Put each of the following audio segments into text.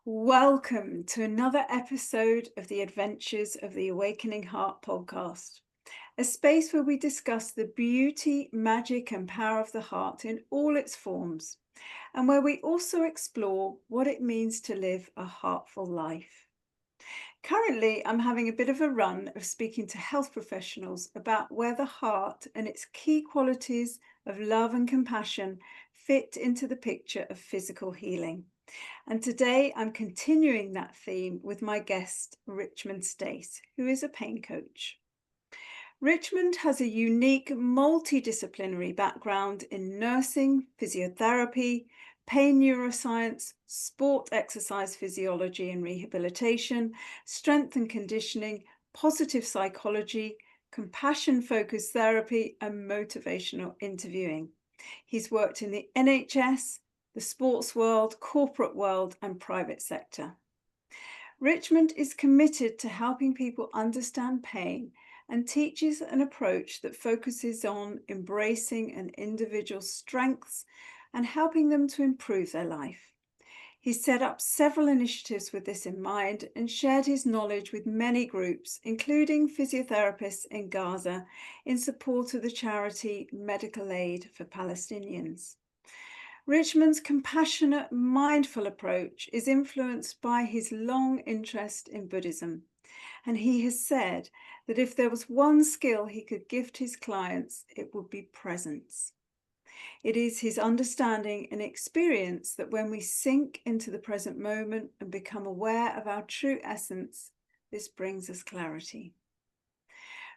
Welcome to another episode of the Adventures of the Awakening Heart podcast, a space where we discuss the beauty, magic, and power of the heart in all its forms, and where we also explore what it means to live a heartful life. Currently, I'm having a bit of a run of speaking to health professionals about where the heart and its key qualities of love and compassion fit into the picture of physical healing. And today I'm continuing that theme with my guest, Richmond Stace, who is a pain coach. Richmond has a unique multidisciplinary background in nursing, physiotherapy, pain neuroscience, sport exercise physiology and rehabilitation, strength and conditioning, positive psychology, compassion-focused therapy, and motivational interviewing. He's worked in the NHS, the sports world, corporate world, and private sector. Richmond is committed to helping people understand pain and teaches an approach that focuses on embracing an individual's strengths and helping them to improve their life. He's set up several initiatives with this in mind and shared his knowledge with many groups, including physiotherapists in Gaza, in support of the charity Medical Aid for Palestinians. Richmond's compassionate, mindful approach is influenced by his long interest in Buddhism, and he has said that if there was one skill he could gift his clients, it would be presence. It is his understanding and experience that when we sink into the present moment and become aware of our true essence, this brings us clarity.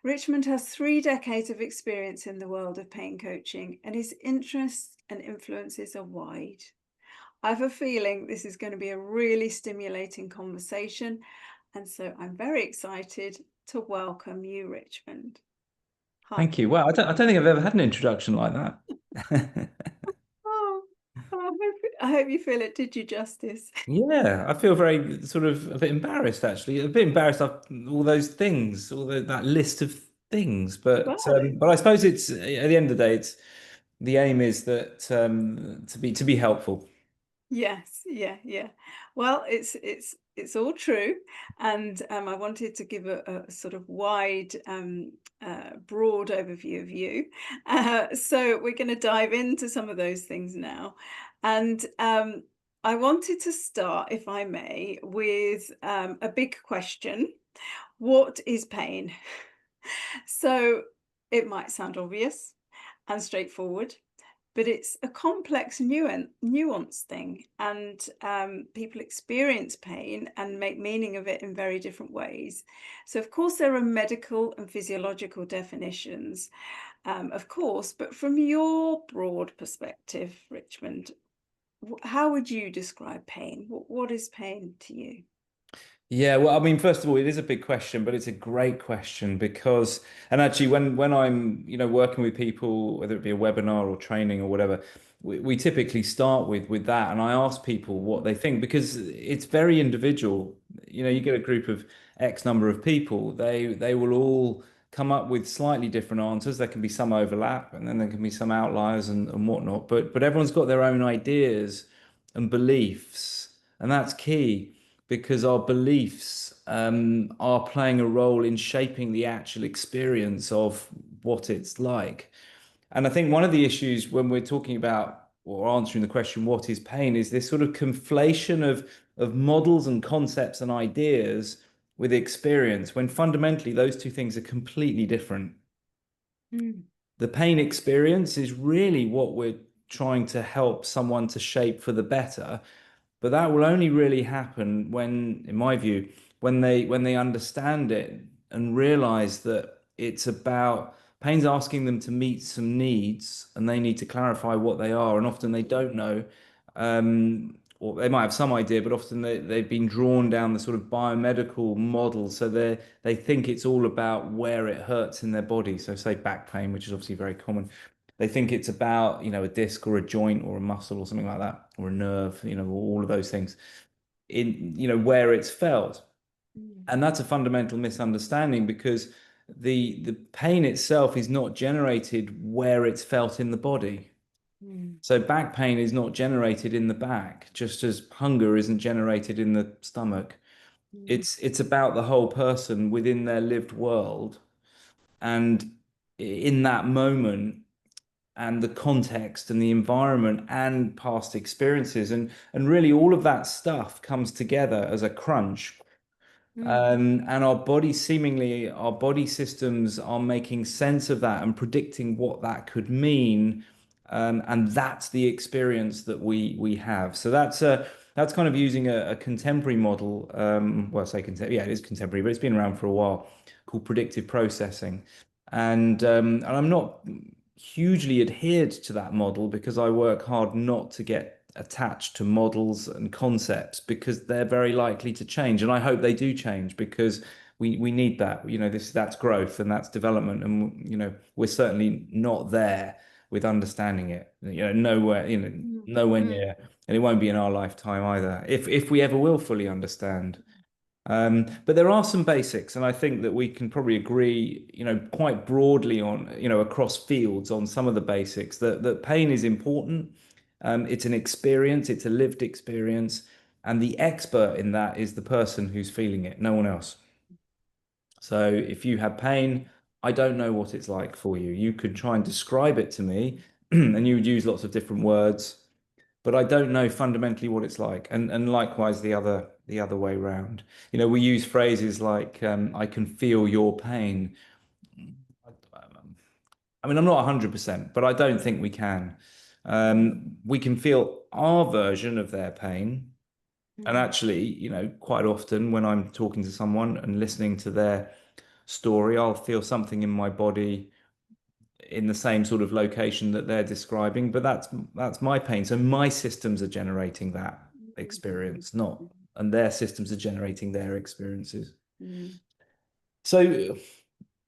Richmond has 3 decades of experience in the world of pain coaching, and his interests and influences are wide. I have a feeling this is going to be a really stimulating conversation, and so I'm very excited to welcome you, Richmond. Hi. Thank you. Well, I don't think I've ever had an introduction like that. Oh, I hope you feel it did you justice. Yeah, I feel very sort of a bit embarrassed actually. A bit embarrassed of all those things, that list of things. But Well, but I suppose it's at the end of the day, it's the aim is that to be helpful. yes, yeah. Well, it's all true, and I wanted to give a sort of wide, broad overview of you. So we're going to dive into some of those things now, and I wanted to start, if I may, with a big question: what is pain? So it might sound obvious and straightforward, but it's a complex nuance thing, and people experience pain and make meaning of it in very different ways. So of course there are medical and physiological definitions, of course, but from your broad perspective, Richmond, how would you describe pain? What is pain to you? Yeah, well, I mean, first of all, it is a big question, but it's a great question because, and actually, when I'm, working with people, whether it be a webinar or training or whatever, we typically start with that, and I ask people what they think because it's very individual. You get a group of X number of people, they will all come up with slightly different answers. There can be some overlap, and then there can be some outliers and whatnot, but everyone's got their own ideas and beliefs, and that's key because our beliefs are playing a role in shaping the actual experience of what it's like. And I think one of the issues when we're talking about or answering the question, what is pain, is this sort of conflation of models and concepts and ideas with experience, when fundamentally those two things are completely different. Mm. The pain experience is really what we're trying to help someone to shape for the better, but that will only really happen when, in my view, when they understand it and realize that it's about pain's asking them to meet some needs and they need to clarify what they are. And often they don't know, or they might have some idea, but often they've been drawn down the sort of biomedical model. So they think it's all about where it hurts in their body. So say back pain, which is obviously very common. They think it's about, a disc or a joint or a muscle or something like that, or a nerve, all of those things in, where it's felt. Mm. And that's a fundamental misunderstanding because the pain itself is not generated where it's felt in the body. Mm, So back pain is not generated in the back, just as hunger isn't generated in the stomach. mm, It's about the whole person within their lived world, and in that moment, and the context and the environment and past experiences, and really all of that stuff comes together as a crunch. mm, And our body, seemingly, our body systems are making sense of that and predicting what that could mean. And that's the experience that we have. So that's kind of using a contemporary model. Well, I say contemporary, yeah, it is contemporary, but it's been around for a while, called predictive processing. And I'm not hugely adhered to that model because I work hard not to get attached to models and concepts because they're very likely to change. And I hope they do change because we need that. That's growth and that's development. And we're certainly not there with understanding it. Nowhere, mm, nowhere mm, near. And it won't be in our lifetime either, if we ever will fully understand. But there are some basics, and I think that we can probably agree, quite broadly on, across fields on some of the basics that pain is important. It's an experience, it's a lived experience, and the expert in that is the person who's feeling it, no one else. So if you have pain, I don't know what it's like for you. You could try and describe it to me, and you would use lots of different words, but I don't know fundamentally what it's like. And likewise the other way round. We use phrases like I can feel your pain. I mean, I'm not 100%, but I don't think we can. We can feel our version of their pain. And mm, actually, quite often when I'm talking to someone and listening to their story, I'll feel something in my body in the same sort of location that they're describing, but that's my pain. So my systems are generating that mm, mm, experience, not, and their systems are generating their experiences. mm, So,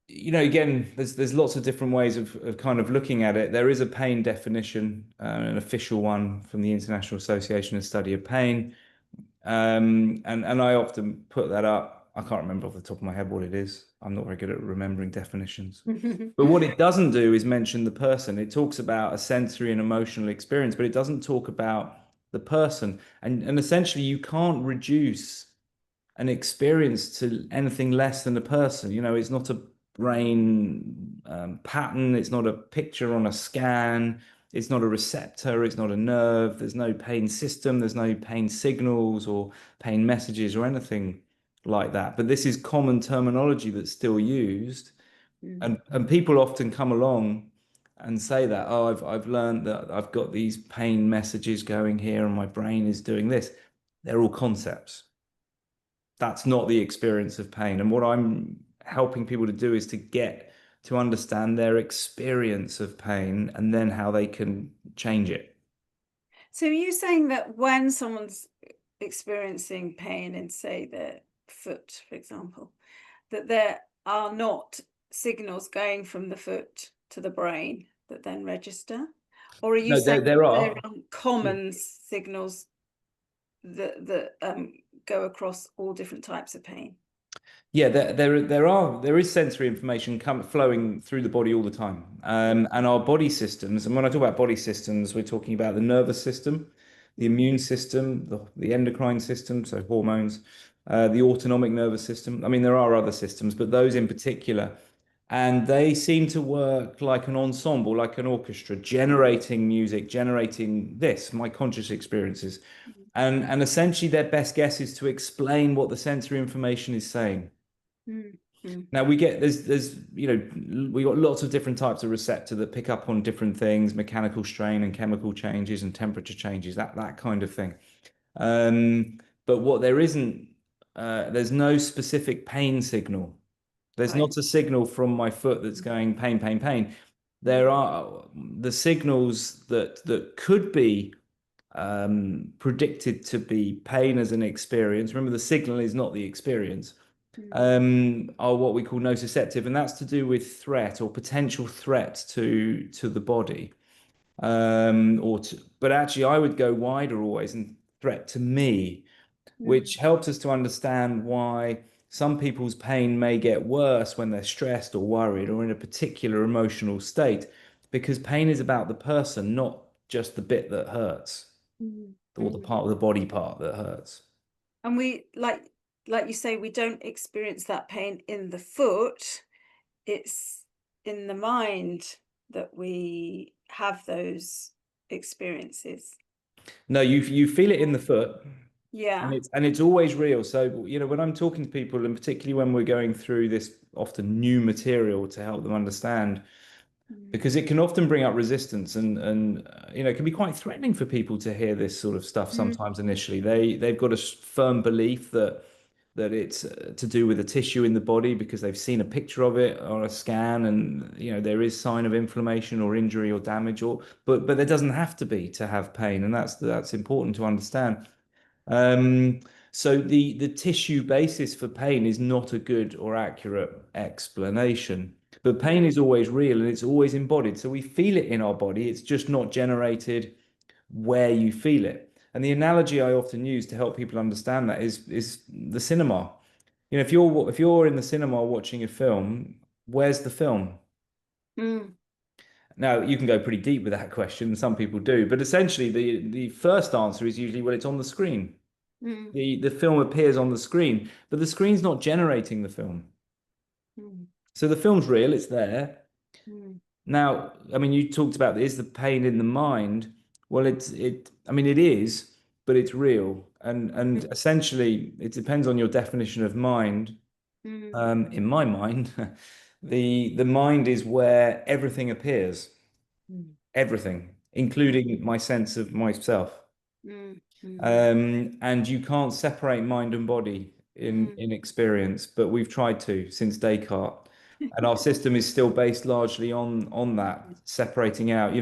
again, there's lots of different ways of kind of looking at it. There is a pain definition, an official one from the International Association of Study of Pain. And I often put that up. I can't remember off the top of my head what it is. I'm not very good at remembering definitions. mm. But what it doesn't do is mention the person. It talks about a sensory and emotional experience, but it doesn't talk about the person. And essentially, you can't reduce an experience to anything less than a person. It's not a brain pattern. It's not a picture on a scan. It's not a receptor. It's not a nerve. There's no pain system. There's no pain signals or pain messages or anything like that. But this is common terminology that's still used. Mm. And people often come along and say that, oh, I've learned that I've got these pain messages going here and my brain is doing this. They're all concepts. That's not the experience of pain. And what I'm helping people to do is to get to understand their experience of pain and then how they can change it. So are you saying that when someone's experiencing pain in, say, their foot, for example, that there are not signals going from the foot to the brain that then register? Or are you No, saying there there are. are common signals that go across all different types of pain? Yeah, there is sensory information flowing through the body all the time, and our body systems. And when I talk about body systems, we're talking about the nervous system, the Mm, immune system, the endocrine system, so hormones, the autonomic nervous system. I mean, there are other systems, but those in particular, and they seem to work like an ensemble, like an orchestra, generating music, generating my conscious experiences, and essentially their best guess is to explain what the sensory information is saying. mm, mm, Now we get there's we got lots of different types of receptor that pick up on different things, mechanical strain and chemical changes and temperature changes, that kind of thing. But what there isn't, there's no specific pain signal. There's right. not a signal from my foot that's going pain, pain, pain. There Mm, are the signals that could be predicted to be pain as an experience. Remember, the signal is not the experience, mm, are what we call nociceptive, and that's to do with threat or potential threat to the body. But actually, I would go wider always and threat to me, mm, which helps us to understand why some people's pain may get worse when they're stressed or worried or in a particular emotional state, because pain is about the person, not just the bit that hurts, Mm, or the mm. part of the body part that hurts. And we like you say, we don't experience that pain in the foot. It's in the mind that we have those experiences. No, you feel it in the foot, Yeah. and it's always real. So, when I'm talking to people, and particularly when we're going through this often new material to help them understand, Mm, because it can often bring up resistance, and it can be quite threatening for people to hear this sort of stuff mm, sometimes initially. They've got a firm belief that it's to do with a tissue in the body because they've seen a picture of it on a scan, and there is sign of inflammation or injury or damage, but there doesn't have to be to have pain, and that's important to understand. um, so the tissue basis for pain is not a good or accurate explanation. But pain mm, is always real and it's always embodied. So we feel it in our body. It's just not generated where you feel it. And the analogy I often use to help people understand that is the cinema. If you're in the cinema watching a film, where's the film? mm, Now, you can go pretty deep with that question. Some people do, but essentially the first answer is usually, well, it's on the screen. mm, The film appears on the screen, but the screen's not generating the film. mm, So the film's real, it's there. mm, Now, I mean, you talked about is the pain in the mind. Well, I mean, it is, but it's real. And mm, essentially it depends on your definition of mind. mm, In my mind, the mind is where everything appears, mm, everything, mm, including my sense of myself. mm, mm, And you can't separate mind and body in mm. in experience, but we've tried to since Descartes, and our system is still based largely on that separating out.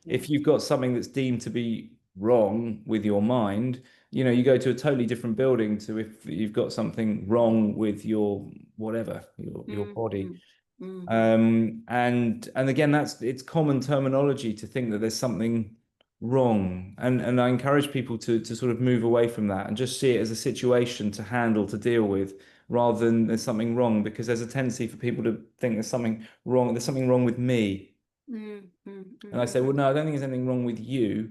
Yeah. If you've got something that's deemed to be wrong with your mind, you go to a totally different building to if you've got something wrong with your whatever, your Mm, body. mm, mm, And again, it's common terminology to think that there's something wrong. And I encourage people to sort of move away from that and just see it as a situation to handle, to deal with, rather than there's something wrong, because there's a tendency for people to think there's something wrong with me. mm, mm, And I mm, say, mm, well, no, I don't think there's anything wrong with you,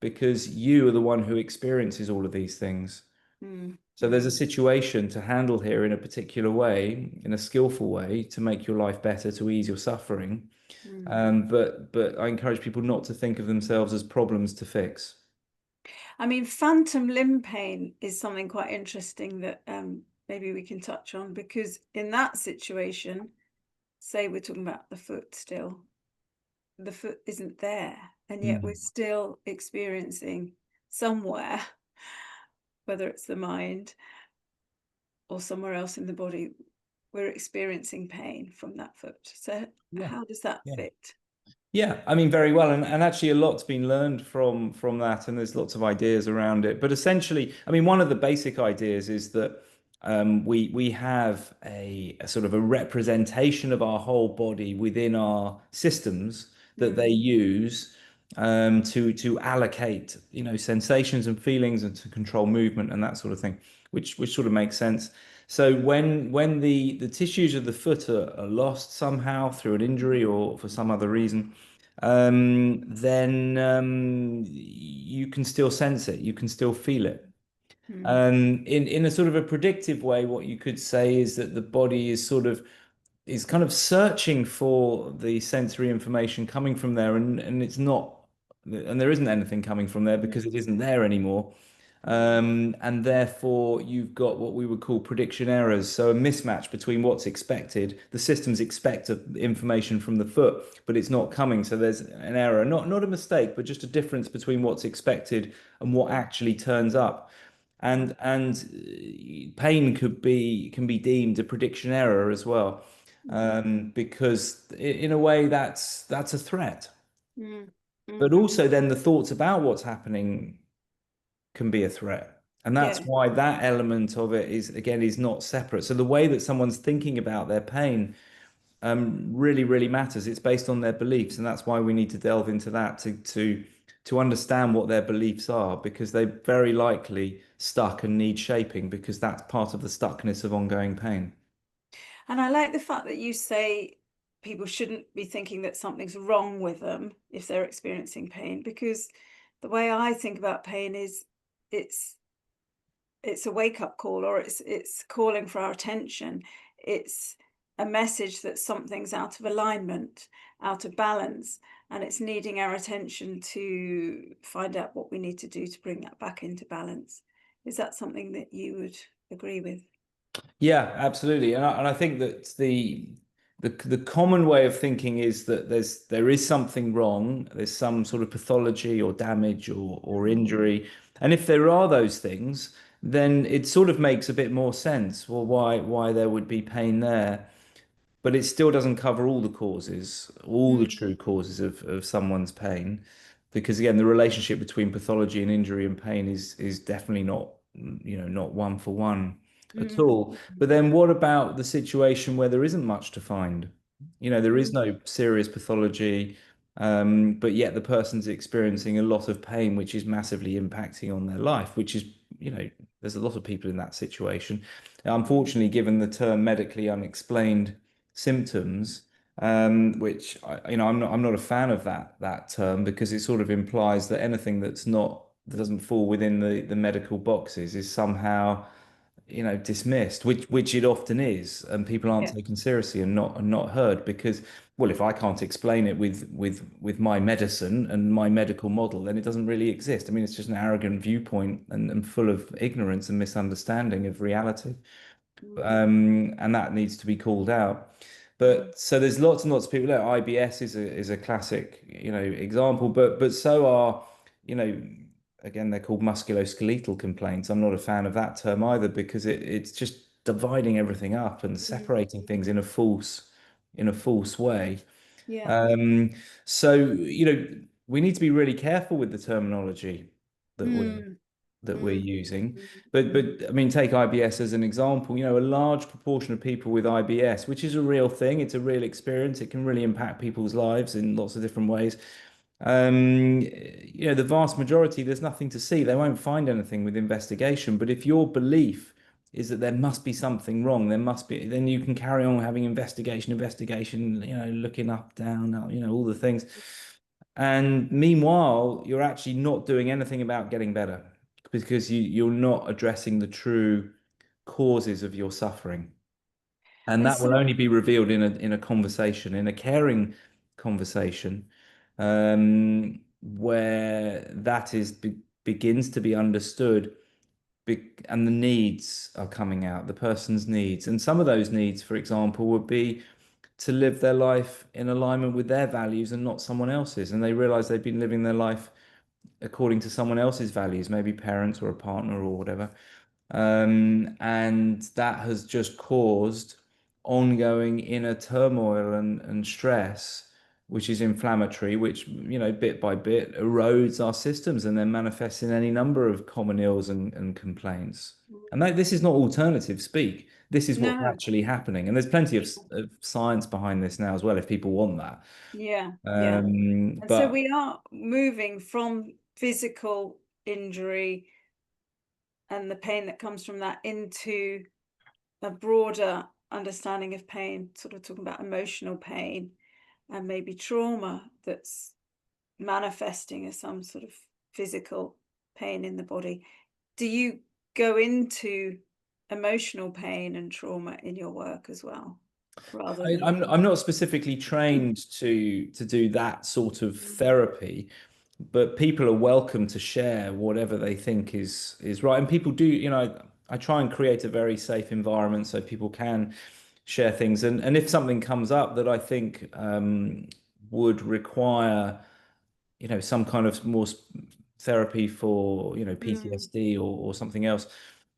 because you are the one who experiences all of these things. mm, So there's a mm, situation to handle here in a particular way, in a skillful way, to make your life better, to ease your suffering. mm. But I encourage people not to think of themselves as problems to fix. I mean, phantom limb pain is something quite interesting that maybe we can touch on, because in that situation, say we're talking about the foot still, the foot isn't there, and yet we're Mm. still experiencing somewhere, whether it's the mind or somewhere else in the body, we're experiencing pain from that foot. So Yeah. how does that Yeah. fit? Yeah, I mean, very well, and actually a lot's been learned from that, and there's lots of ideas around it. But essentially, I mean, one of the basic ideas is that we have a sort of a representation of our whole body within our systems that they Mm, use to allocate, sensations and feelings, and to control movement and that sort of thing, which sort of makes sense. So when the tissues of the foot are lost somehow through an injury or for some other reason, then you can still sense it, you can still feel it. mm, In a sort of a predictive way, what you could say is that the body is kind of searching for the sensory information coming from there, and it's not, and there isn't anything coming from there because it isn't there anymore. mm, And therefore, you've got what we would call prediction errors. So a mismatch between what's expected. The systems expect information from the foot, but it's not coming. So there's an error, not a mistake, but just a difference between what's expected and what mm, actually turns up. mm, And pain can be deemed a prediction error as well, mm, because in a way that's a threat. mm, But mm. also then the thoughts about what's happening can be a threat. And that's Yeah. why that element of it is not separate. So the way that someone's thinking about their pain really matters. It's based on their beliefs, and that's why we need to delve into that to understand what their beliefs are, because they're very likely stuck and need shaping, because that's part of the stuckness of ongoing pain. And I like the fact that you say people shouldn't be thinking that something's wrong with them if they're experiencing pain, because the way I think about pain is it's a wake-up call, or it's calling for our attention. It's a message that something's out of alignment, out of balance, and it's needing our attention to find out what we need to do to bring that back into balance. Is that something that you would agree with? Yeah, absolutely. And I think that the common way of thinking is that there is something wrong, there's some sort of pathology or damage or Mm, injury. And if there are those things, then it sort of makes a bit more sense. Well, why there would be pain there? But it still doesn't cover all the causes, all the mm, true causes of someone's pain, because again, the relationship between pathology and injury and pain is definitely not, not one for one at mm, all. But then what about the situation where there isn't much to find? There is mm, no serious pathology, but yet the person's experiencing a lot of pain, which is massively impacting on their life, which is, there's a lot of people in that situation. mm, Unfortunately, given the term medically unexplained symptoms, which I'm not a fan of that term, because it sort of implies that anything that doesn't fall within the medical boxes is somehow dismissed, which it often is, and people aren't yeah. taken seriously and not heard because, well, if I can't explain it with my medicine and my medical model, then it doesn't really exist. I mean, it's just an arrogant viewpoint and full of ignorance and misunderstanding of reality. Mm, And that needs to be called out. mm, But so there's lots and lots of people there. IBS is a classic, example, but so are, you know, again, they're called musculoskeletal complaints. I'm not a fan of that term either because it's just dividing everything up and mm, separating things in a false way. yeah. Um, so we need to be really careful with the terminology that we're Mm, that we're mm, using. mm, mm, But I mean, take IBS as an example. A large proportion of people with IBS, which is a real thing, it's a real experience. It can really impact people's lives in lots of different ways. The vast majority, there's nothing to see. They won't find anything with investigation. But if your belief is that there must be something wrong, there must be, then you can carry on having investigation, looking up, down, all the things. And meanwhile, you're actually not doing anything about getting better because you're not addressing the true causes of your suffering. And And that so, will only be revealed in a conversation, in a caring conversation, where that begins to be understood, and the needs are coming out, the person's needs. And some of those needs, for example, would be to live their life in alignment with their values and not someone else's. And they realize they've been living their life according to someone else's values, maybe parents or a partner or whatever. And that has just caused ongoing inner turmoil and stress, which is inflammatory, which, bit by bit erodes our systems and then manifests in any number of common ills and complaints. And this is not alternative speak. This is what's no, actually happening. And there's plenty of science behind this now as well, if people want that. yeah, yeah. And so But we are moving from physical injury and the pain that comes from that into a broader understanding of pain, sort of talking about emotional pain and maybe trauma that's manifesting as some sort of physical pain in the body. Do you go into emotional pain and trauma in your work as well, rather I, than? I'm I'm not specifically trained to do that sort of therapy, but people are welcome to share whatever they think is right. And people do, I try and create a very safe environment so people can share things. And if something comes up that I think would require some kind of more therapy for, Mm, PTSD or something else,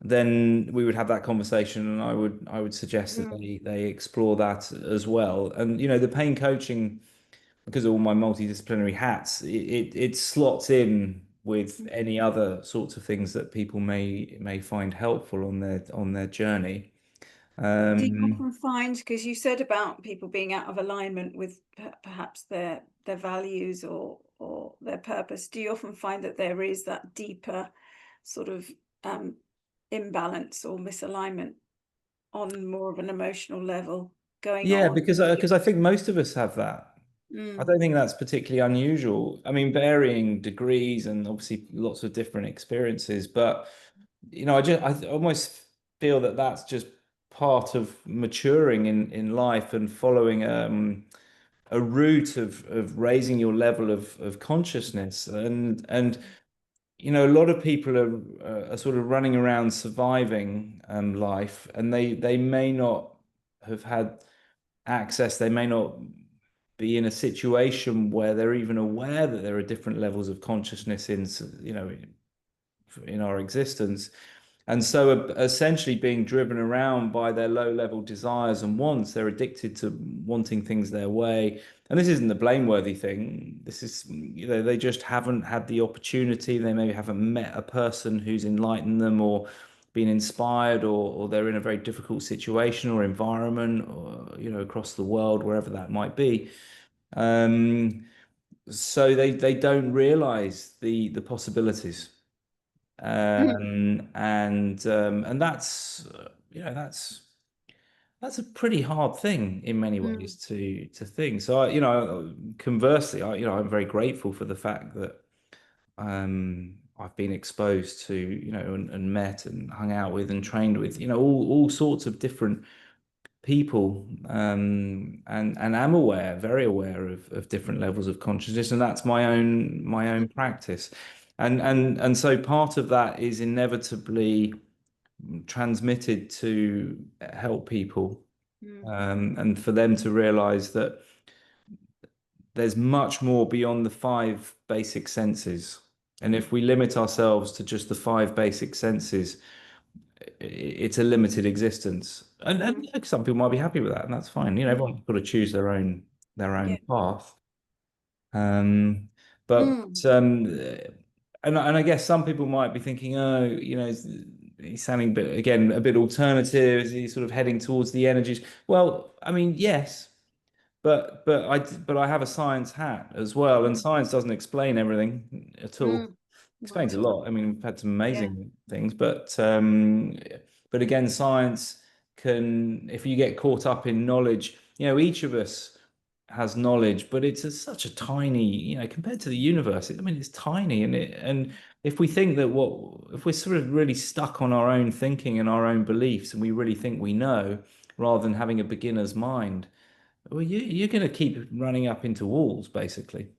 then we would have that conversation, and I would suggest that mm, they explore that as well. And the pain coaching, because of all my multidisciplinary hats, it slots in with mm. any other sorts of things that people may find helpful on their journey. Do you Um, often find, because you said about people being out of alignment with perhaps their values or their purpose, do you often find that there is that deeper sort of um, imbalance or misalignment on more of an emotional level? going Yeah, on. because I think most of us have that. I Mm, don't think that's particularly unusual. I mean, varying degrees and obviously lots of different experiences, but I almost feel that that's just part of maturing in life and following a route of raising your level of consciousness. And a lot of people are sort of running around surviving life, and they may not have had access. They may not be in a situation where they're even aware that there are different levels of consciousness in our existence. And so essentially being driven around by their low level desires and wants, they're addicted to wanting things their way. And this isn't the blameworthy thing. This is, they just haven't had the opportunity. They maybe haven't met a person who's enlightened them or been inspired, or they're in a very difficult situation or environment, or, across the world, wherever that might be. Um, so they don't realize the possibilities. mm, And that's a pretty hard thing in many mm, ways to think. So conversely, I'm very grateful for the fact that I've been exposed to, and met and hung out with and trained with, all sorts of different people, and am aware, very aware of different levels of consciousness, and that's my own mm, practice. And so part of that is inevitably transmitted to help people, mm, and for them to realize that there's much more beyond the five basic senses. And if we limit ourselves to just the five basic senses, it's a limited existence. And mm, some people might be happy with that, and that's fine. mm, Everyone's got to choose their own yeah. path. Um, but Mm, and I guess some people might be thinking, oh, he's sounding a bit alternative. Is he sort of heading towards the energies? Well, I mean, yes. But I have a science hat as well, and mm, science doesn't explain everything at all. mm. Not Explains a at all. lot. I mean, we've had some Yeah. amazing things, but again, science can, if you get caught up in knowledge, each of us has knowledge, but it's such a tiny, compared to the universe. I mean, it's tiny, and if we think that if we're sort of really stuck on our own thinking and our own beliefs, and we really think we know, rather than having a beginner's mind, well, you're going to keep running up into walls, basically.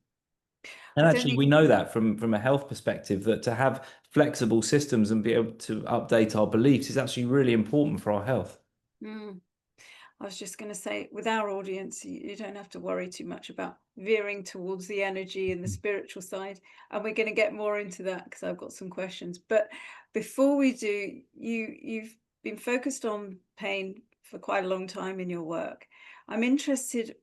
And I don't actually, think. we know that from a health perspective, that to have flexible systems and be able to update our beliefs is actually really important for our health. Mm. I was just going to say, with our audience, you don't have to worry too much about veering towards the energy and the spiritual side. And we're going to get more into that because I've got some questions. But before we do, you've been focused on pain for quite a long time in your work. I'm interested,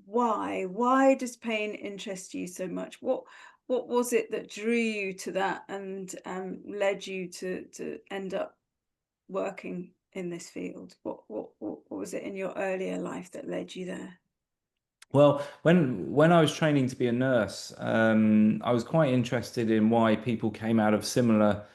why? Why does pain interest you so much? What was it that drew you to that and led you to end up working in this field? What was it in your earlier life that led you there? Well, when I was training to be a nurse, I was quite interested in why people came out of similar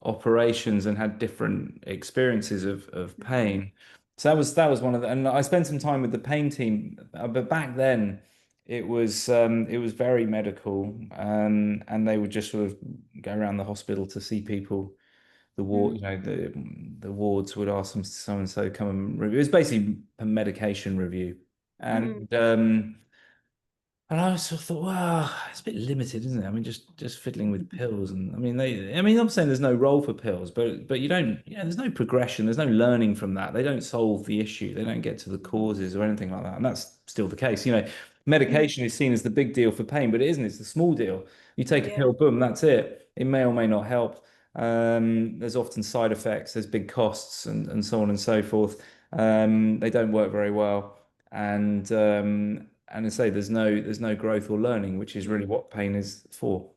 operations and had different experiences of Mm, pain. So that was one of the, and I spent some time with the pain team, but back then it was very medical, and they would just sort of go around the hospital to see people. The ward, mm, the wards would ask them so and so come and review. It was basically a medication review, mm, and I sort of thought, well, it's a bit limited, isn't it? I mean, just fiddling with pills, and I mean, I'm saying there's no role for pills, but you don't, there's no progression, there's no learning from that. They don't solve the issue, they don't get to the causes or anything like that, and that's still the case. mm, Medication is seen as the big deal for pain, but it isn't. It's the small deal. You take a yeah. pill, boom, that's it. It may or may not help. There's often side effects, there's big costs, and so on and so forth. They don't work very well, and I say there's no growth or learning, which is really Mm, what pain is for.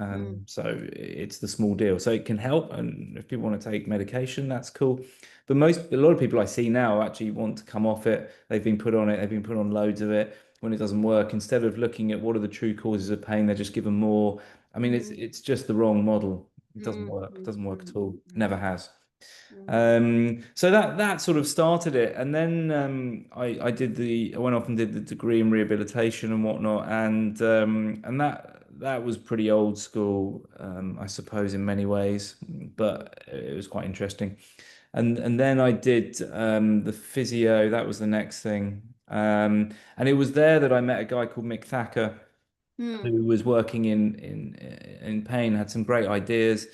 mm, So it's the small deal. So it can help, and if people want to take medication, that's cool. But a lot of people I see now actually want to come off it. They've been put on it. They've been put on loads of it. When it doesn't work, instead of looking at what are the true causes of pain, they're just given more. I mean, it's mm, it's just the wrong model. It doesn't mm, work. It mm, doesn't work mm, at all. mm. Never has. Mm. So that sort of started it, and then I went off and did the degree in rehabilitation and whatnot, and that was pretty old school, I suppose in many ways, but it was quite interesting. And then I did the physio. That was the next thing, and it was there that I met a guy called Mick Thacker, Mm. who was working in pain, had some great ideas.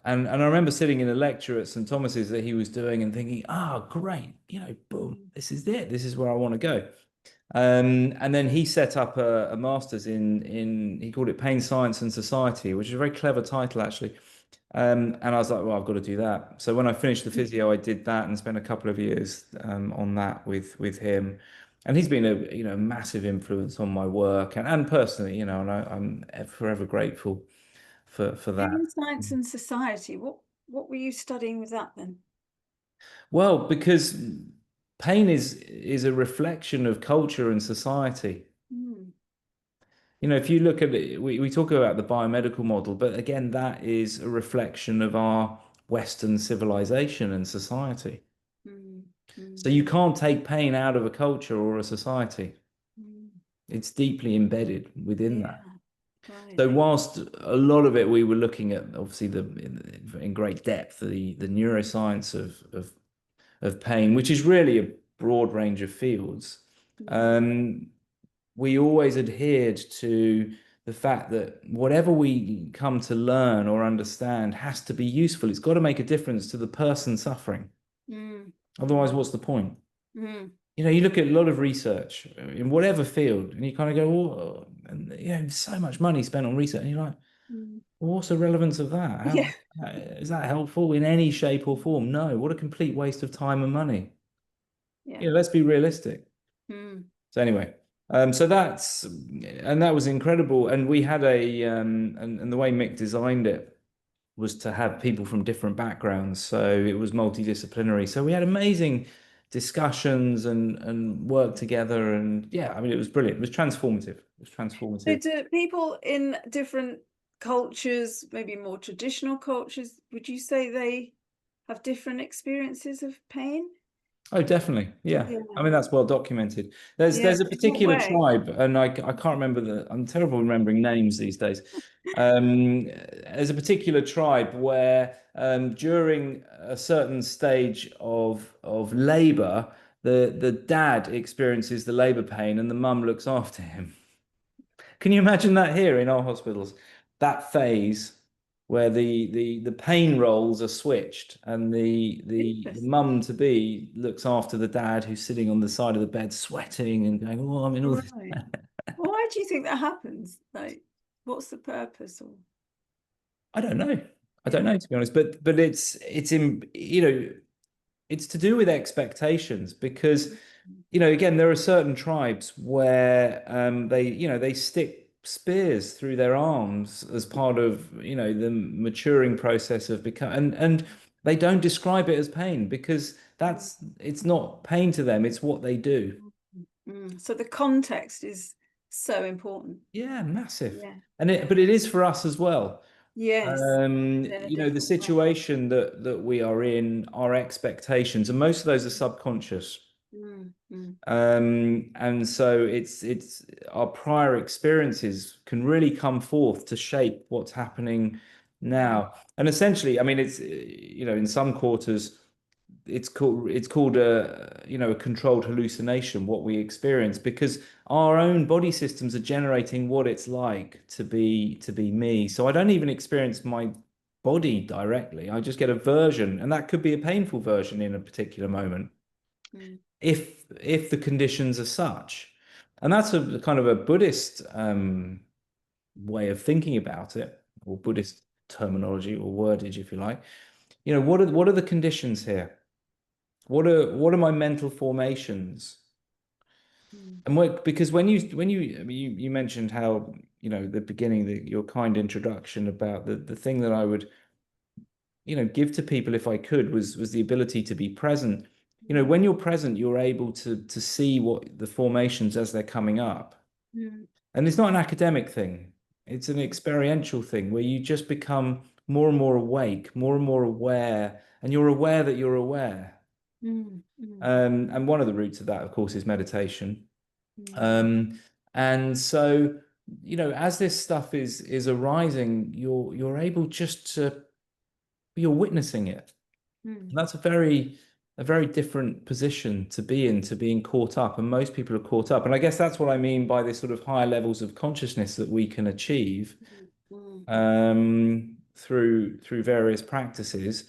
And I remember sitting in a lecture at St. Thomas's that he was doing and thinking, oh, great, boom, Mm. this is it. This is where I want to go. And then he set up a master's in he called it Pain Science and Society, which is a very clever title actually. And I was like, well, I've got to do that. So when I finished the physio, I did that and spent a couple of years on that with him. And he's been a massive influence on my work and personally, and I'm forever grateful for that. Pain, science, and society. What were you studying with that then? Well, because pain is a reflection of culture and society. Mm. If you look at it, we talk about the biomedical model, but again, that is a reflection of our Western civilization and society. Mm. So Mm. you can't take pain out of a culture or a society. Mm. It's deeply embedded within Yeah, that. right. So whilst a lot of it we were looking at, obviously in great depth, the neuroscience of pain, which is really a broad range of fields. Mm. Um, we always adhered to the fact that whatever we come to learn or understand has to be useful. It's got to make a difference to the person suffering. Mm. Otherwise, what's the point? Mm. You look at a lot of research in whatever field, and you kind of go, oh, and so much money spent on research, and you're like, Mm. well, what's the relevance of that? Yeah. Is that helpful in any shape or form? No. What a complete waste of time and money. Yeah. Let's be realistic. Mm. So anyway, that was incredible. And we had and the way Mick designed it was to have people from different backgrounds. So it was multidisciplinary. So we had amazing discussions and worked together. And yeah, I mean, it was brilliant. It was transformative. It was So transformative. do people in different cultures, maybe more traditional cultures, would you say they have different experiences of pain? Oh, definitely. Yeah. I Yeah. mean, that's well documented. There's Yeah. a In what particular way? tribe, and I can't remember I'm terrible remembering names these days. There's a particular tribe where during a certain stage of labor, the dad experiences the labor pain and the mum looks after him. Can you imagine that here in our hospitals? That phase where the pain roles are switched and the Interesting. mum to be looks after the dad who's sitting on the side of the bed sweating and going, oh, I'm in all this. Right. Well, why do you think that happens? Like, what's the purpose? Or I don't know. I don't yeah. know, to be honest, but it's in it's to do with expectations because again there are certain tribes where they stick spears through their arms as part of the maturing process of become and they don't describe it as pain because it's not pain to them, it's what they do. So the context is so important. Yeah, massive. Yeah. But it is for us as well. Yes. But in a The different way. situation that we are in, our expectations, and most of those are subconscious. Mm. Mm. And so it's our prior experiences can really come forth to shape what's happening Mm. now. And essentially, I mean, it's in some quarters, it's called a controlled hallucination, what we experience, because our own body systems are generating what it's like to be me. So I don't even experience my body directly. I just get a version, and that could be a painful version in a particular moment Mm. if the conditions are such. And that's a kind of a Buddhist way of thinking about it, or Buddhist terminology or wordage, if you like. What are the conditions here? What are my mental formations? Mm. And because when you I mean, you mentioned how the beginning, your kind introduction about the thing that I would give to people if I could was the ability to be present. When you're present, you're able to see what the formations as they're coming up. Mm. And it's not an academic thing. It's an experiential thing where you just become more and more awake, more and more aware, and you're aware that you're aware. mm, mm, And one of the roots of that, of course, is meditation. mm, Um, and so, as this stuff is arising, you're able just to you're witnessing it. mm, And that's a very different position to be in, to being caught up. And most people are caught up. And I guess that's what I mean by this sort of higher levels of consciousness that we can achieve mm, through various practices,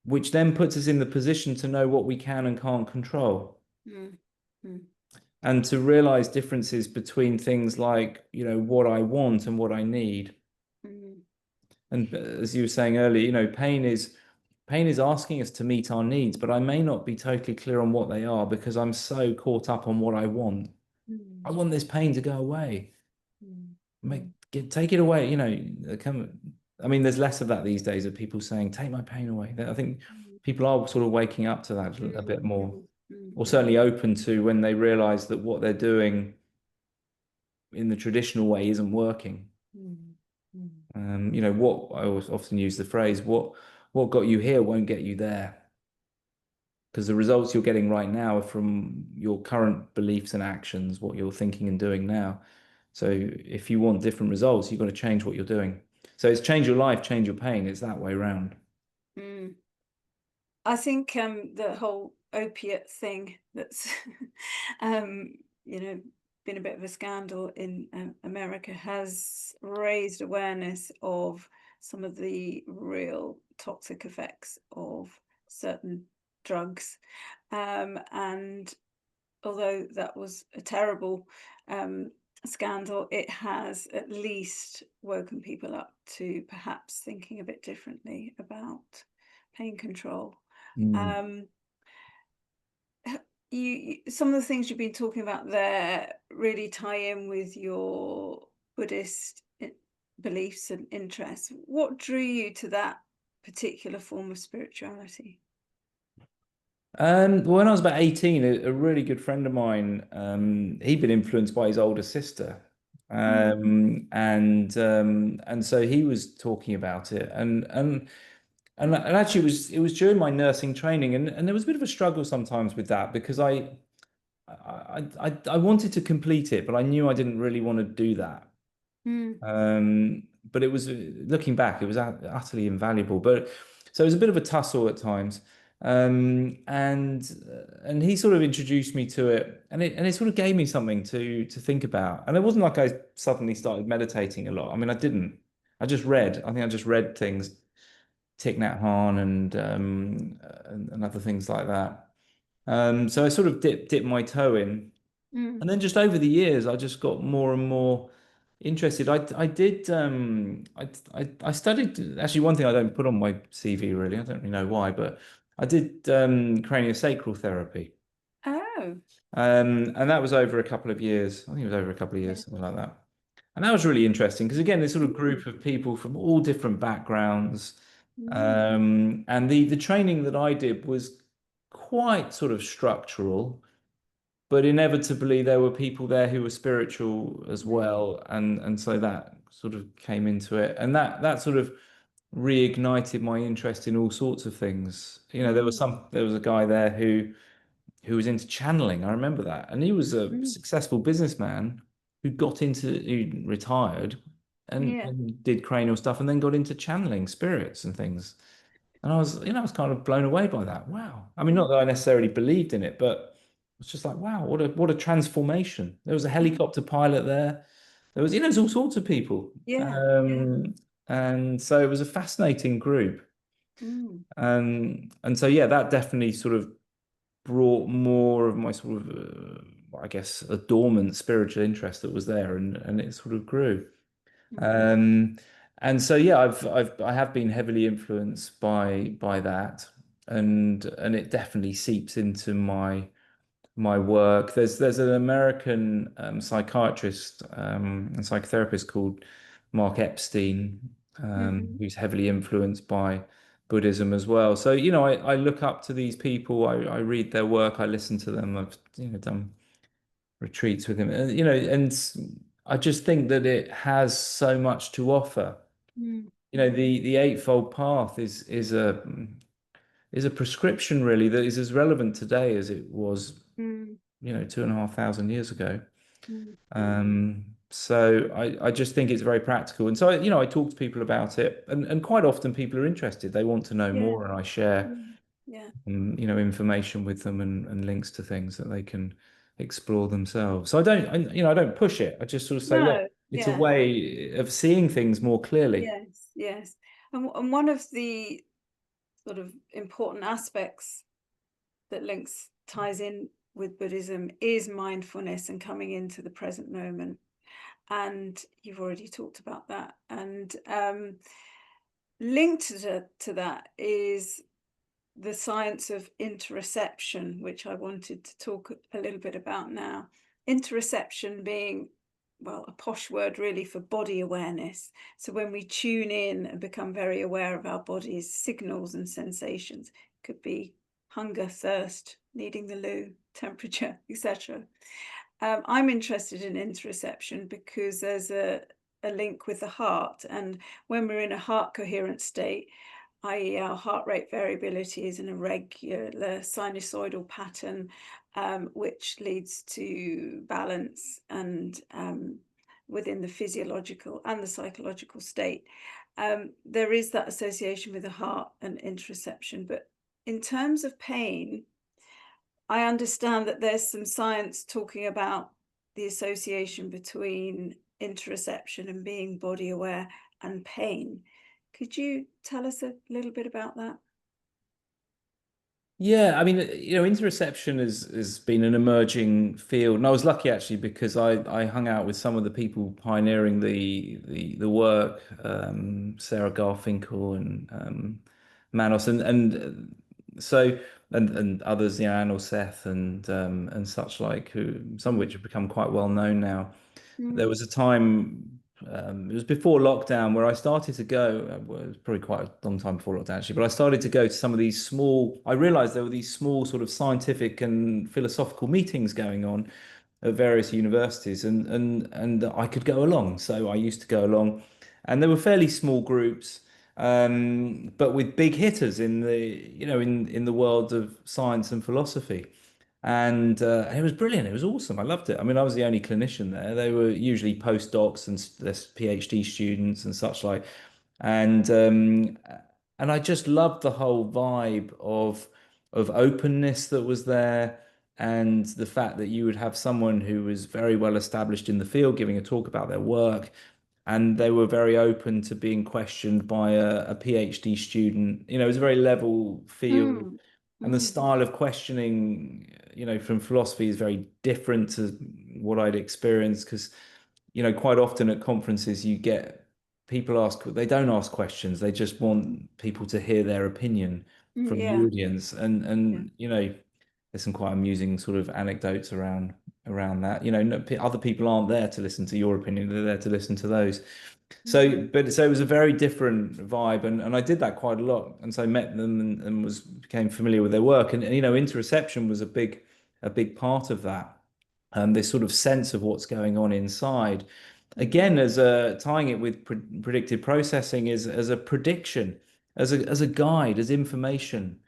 which then puts us in the position to know what we can and can't control. mm, mm, And to realize differences between things like, what I want and what I need. mm, And as you were saying earlier, pain is asking us to meet our needs, but I may not be totally clear on what they are because I'm so caught up on what I want. I mm, want this pain to go away. mm, mm, Take it away. I mean, there's less of that these days of people saying, "Take my pain away." I think mm, people are sort of waking up to that a mm, bit more, mm, mm, or mm, certainly open to when they realize that what they're doing in the traditional way isn't working. mm, mm, What I always often use the phrase, what got you here won't get you there. Because the results you're getting right now are from your current beliefs and actions, what you're thinking and doing now. So if you want different results, you've got to change what you're doing. So it's change your life, change your pain. It's that way around. mm. I think the whole opiate thing that's um, you know been a bit of a scandal in America has raised awareness of some of the real toxic effects of certain drugs, and although that was a terrible um, scandal, it has at least woken people up to perhaps thinking a bit differently about pain control. Mm. Um, some of the things you've been talking about there really tie in with your Buddhist beliefs and interests. What drew you to that particular form of spirituality? Well, when I was about 18, a really good friend of mine, he'd been influenced by his older sister. Mm, And so he was talking about it. And actually it was during my nursing training, and there was a bit of a struggle sometimes with that because I wanted to complete it, but I knew I didn't really want to do that. mm, But it was looking back, it was utterly invaluable. But so it was a bit of a tussle at times. And he sort of introduced me to it, and it sort of gave me something to think about. And it wasn't like I suddenly started meditating a lot. I mean, I didn't. I just read. I think I just read things, Thich Nhat Hanh and other things like that. So I sort of dipped my toe in, mm. and then just over the years, I just got more and more interested. I did I studied, actually, one thing I don't put on my CV really. I don't really know why, but I did craniosacral therapy. Oh, And that was over a couple of years. I think it was over a couple of yeah. years, something like that. And that was really interesting because again, this sort of Mm, group of people from all different backgrounds. mm, And the training that I did was quite sort of structural, but inevitably there were people there who were spiritual as mm, well, and so that sort of came into it, and that sort of reignited my interest in all sorts of things. mm, There was a guy there who was into channeling. I remember that, and he was a mm. successful businessman who retired Yeah. and did cranial stuff, and then got into channeling spirits and things. And I was kind of blown away by that. Wow. I mean, not Mm, that I necessarily believed in it, but it's just like, wow, what a transformation. There was a mm. helicopter pilot there. There's all sorts of people. Yeah, yeah. And so it was a fascinating group. Mm, And so, yeah, that definitely sort of brought more of my sort of, I guess, a dormant spiritual interest that was there, and it sort of grew. mm, Um, and so yeah, I have been heavily influenced by that, and it definitely seeps into my work. There's an American psychiatrist and psychotherapist called Mark Epstein, mhm, who's heavily influenced by Buddhism as well. So I look up to these people. I read their work. I listen to them. I've done retreats with him. And I just think that it has so much to offer. mm. the eightfold path is a prescription really that is as relevant today as it was, mm, 2,500 years ago. mm, mm. So I just think it's very practical. And so, I talk to people about it, and quite often people are interested. They want to know Yeah, more, and I share, mm, yeah. information with them and links to things that they can explore themselves. So I don't push it. I just sort of say, look, No, it's a yeah, way of seeing things more clearly. yes, yes. And one of the sort of important aspects that links ties in with Buddhism is mindfulness and coming into the present moment. And you've already talked about that. And linked to that is the science of interoception, which I wanted to talk a little bit about now. Interoception being, well, a posh word really for body awareness. So when we tune in and become very aware of our body's signals and sensations, it could be hunger, thirst, needing the loo, temperature, etc. I'm interested in interoception because there's a link with the heart. And when we're in a heart coherent state, i.e., our heart rate variability is an irregular sinusoidal pattern, which leads to balance and within the physiological and the psychological state. There is that association with the heart and interoception. But in terms of pain, I understand that there's some science talking about the association between interoception and being body aware and pain. Could you tell us a little bit about that? Yeah, I mean, interoception has been an emerging field, and I was lucky actually because I hung out with some of the people pioneering the work, Sarah Garfinkel and Manos, so and others, Anil Seth and such like, who some of which have become quite well known now. There Mm, was a time, it was before lockdown, where I started to go, well, it was probably quite a long time before lockdown actually, but I started to go to some of these I realized there were these small sort of scientific and philosophical meetings going on at various universities, and I could go along. So I used to go along, and there were fairly small groups, but with big hitters in in the world of science and philosophy. And it was brilliant. It was awesome. I loved it. I mean, I was the only clinician there. They were usually postdocs and there's PhD students and such like. And and I just loved the whole vibe of openness that was there, and the fact that you would have someone who was very well established in the field giving a talk about their work, and they were very open to being questioned by a PhD student. It was a very level field, mm, and the mm, style of questioning, from philosophy is very different to what I'd experienced because, quite often at conferences you get people they don't ask questions. They just want people to hear their opinion from the yeah, audience. yeah. There's some quite amusing sort of anecdotes around that. Other people aren't there to listen to your opinion. They're there to listen to those. Mm, So it was a very different vibe, and I did that quite a lot, and so I met them and became familiar with their work, and interoception was a big part of that, this sort of sense of what's going on inside. mm, Again, as a tying it with predictive processing is as a prediction, as a guide, as information.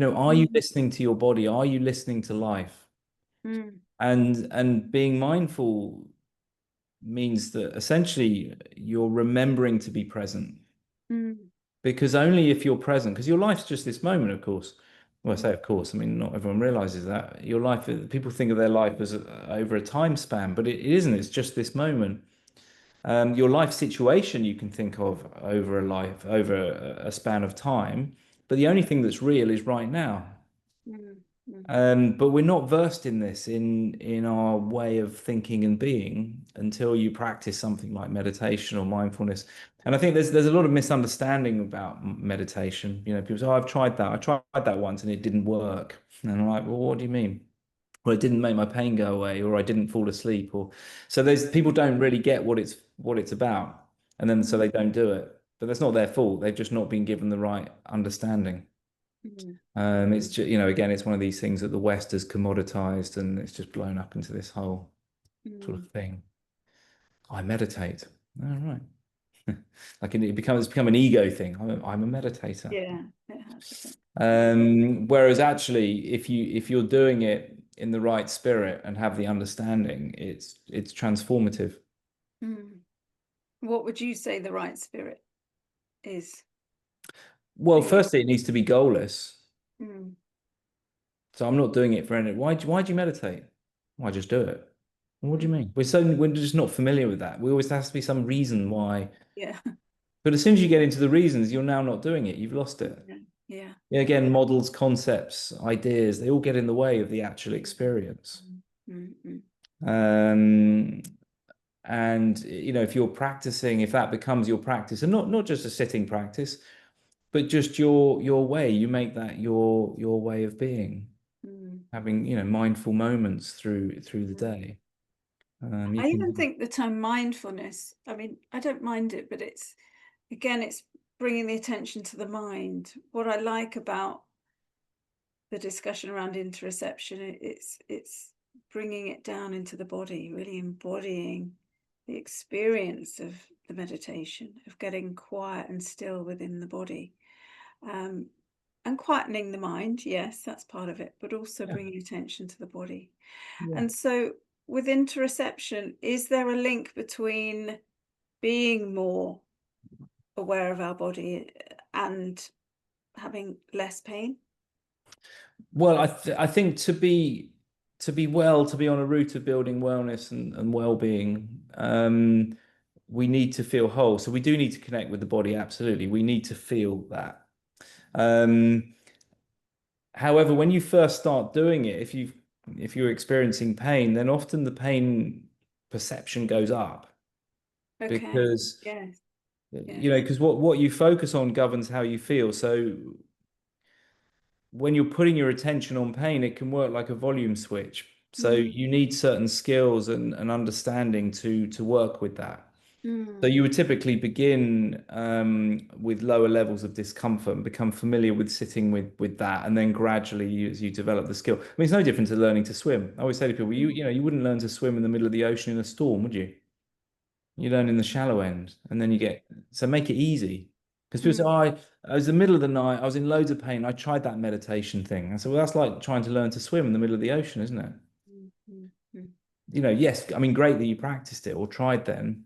Are you mm, listening to your body? Are you listening to life? mm, And being mindful means that essentially you're remembering to be present. mm, Because only if you're present, because your life's just this moment, of course. Well, I say, mm, of course, I mean, not everyone realizes that. Your life, people think of their life as over a time span, but it isn't. It's just this moment. Your life situation you can think of over a span of time, but the only thing that's real is right now. mm, mm, But we're not versed in this in our way of thinking and being until you practice something like meditation or mindfulness. And I think there's a lot of misunderstanding about meditation. People say, "Oh, I've tried that. I tried that once and it didn't work." And I'm like, "Well, what do you mean?" Well, it didn't make my pain go away, or I didn't fall asleep, or so there's people don't really get what it's about, and then so mm, they don't do it. But that's not their fault. They've just not been given the right understanding. mm, It's just, again, it's one of these things that the West has commoditized and it's just blown up into this whole sort of mm. thing. I meditate. All right. Like it's become an ego thing. I'm a meditator. Yeah, it has, I think. Yeah. Whereas actually, if you're doing it in the right spirit and have the understanding, it's transformative. Mm. What would you say the right spirit is for Well, you? firstly, it needs to be goalless. Mm. So I'm not doing it for any. Why do you meditate? Why just do it? What do you Mm. mean? We're just not familiar with that. We always has to be some reason why. Yeah. But as soon as you get into the reasons, you're now not doing it. You've lost it. Yeah. Yeah. Yeah, Yeah. again, models, concepts, ideas, they all get in the way of the actual experience. Mm. Mm. Mm. Um, and if you're practicing, if that becomes your practice, and not just a sitting practice, but just your way, you make that your way of being, Mm. having mindful moments through the Mm. day. You I even can, think the term mindfulness, I mean, I don't mind it, but it's bringing the attention to the mind. What I like about the discussion around interoception, it's bringing it down into the body, really embodying the experience of the meditation, of getting quiet and still within the body, um, and quietening the mind. Yes, that's part of it, but also yeah, bringing attention to the body. yeah. And so with interoception, is there a link between being more aware of our body and having less pain? Well, I think to be well, to be on a route of building wellness and well-being, we need to feel whole. So we do need to connect with the body, absolutely. We need to feel that. Um, However, when you first start doing it, if you're experiencing pain, then often the pain perception goes up Okay. because Yes. Yes. because what you focus on governs how you feel. So when you're putting your attention on pain, it can work like a volume switch. So Mm. you need certain skills and understanding to work with that. So Mm. you would typically begin with lower levels of discomfort and become familiar with sitting with that, and then gradually, as you develop the skill. I mean, it's no different to learning to swim. I always say to people, Mm. you wouldn't learn to swim in the middle of the ocean in a storm, would you? You learn in the shallow end, and then you get so make it easy. Because people say, Mm. oh, I was in the middle of the night, I was in loads of pain. I tried that meditation thing. I said, well, that's like trying to learn to swim in the middle of the ocean, isn't it? Mm. Mm. Mm. Yes, I mean, great that you practiced it or tried then,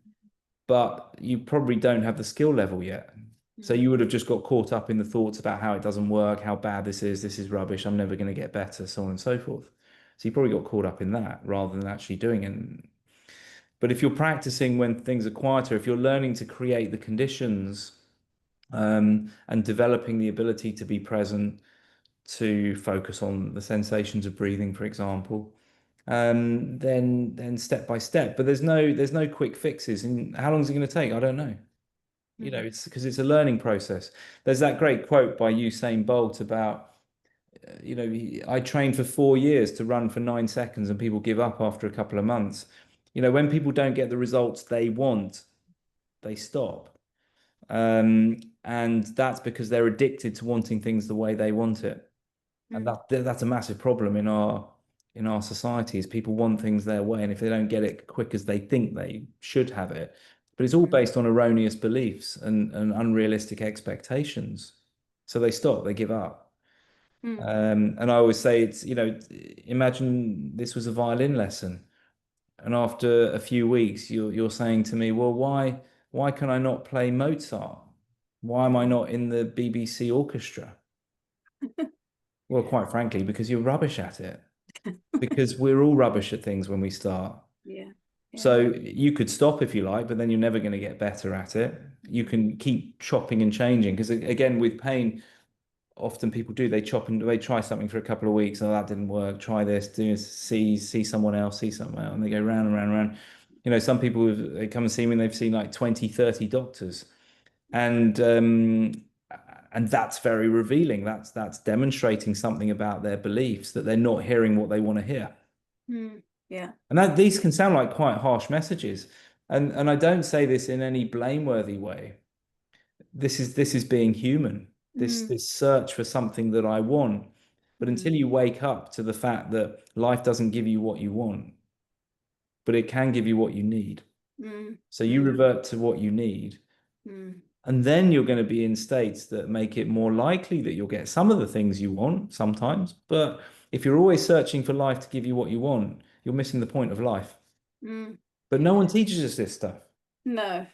but you probably don't have the skill level yet. So Mm. you would have just got caught up in the thoughts about how it doesn't work, how bad this is rubbish, I'm never going to get better, so on and so forth. So you probably got caught up in that rather than actually doing it. But if you're practicing when things are quieter, if you're learning to create the conditions and developing the ability to be present, to focus on the sensations of breathing, for example, then step by step. But there's no quick fixes. And how long is it going to take? I don't know. Mm. It's because it's a learning process. There's that great quote by Usain Bolt about, I trained for 4 years to run for 9 seconds and people give up after a couple of months. When people don't get the results they want, they stop. And that's because they're addicted to wanting things the way they want it. And Mm. that's a massive problem in our society is people want things their way, and if they don't get it quick as they think they should have it, but it's all Mm. based on erroneous beliefs and unrealistic expectations. So they stop, they give up. Mm. And I always say imagine this was a violin lesson, and after a few weeks, you're saying to me, well, why can I not play Mozart? Why am I Mm. not in the BBC orchestra? Well, quite frankly, because you're rubbish at it. Because we're all rubbish at things when we start. Yeah. Yeah. So you could stop if you like, but then you're never going to get better at it. You Mm. can keep chopping and changing because again, with pain, often people do they chop and they try something for a couple of weeks. Oh, that didn't work. Try this. Do this. See someone else. See someone else, and they go round and round and round. Some people they come and see me and they've seen like 20, 30 doctors, and and that's very revealing. That's demonstrating something about their beliefs that they're not hearing what they want to hear. Mm. Yeah. And that these can sound like quite harsh messages. And I don't say this in any blameworthy way. This is being human. This Mm. this search for something that I want. But until Mm. you wake up to the fact that life doesn't give you what you want, but it can give you what you need. Mm. So you Mm. revert to what you need. mm, And then you're going to be in states that make it more likely that you'll get some of the things you want sometimes. But if you're always searching for life to give you what you want, you're missing the point of life. mm. But no one teaches us this stuff. No,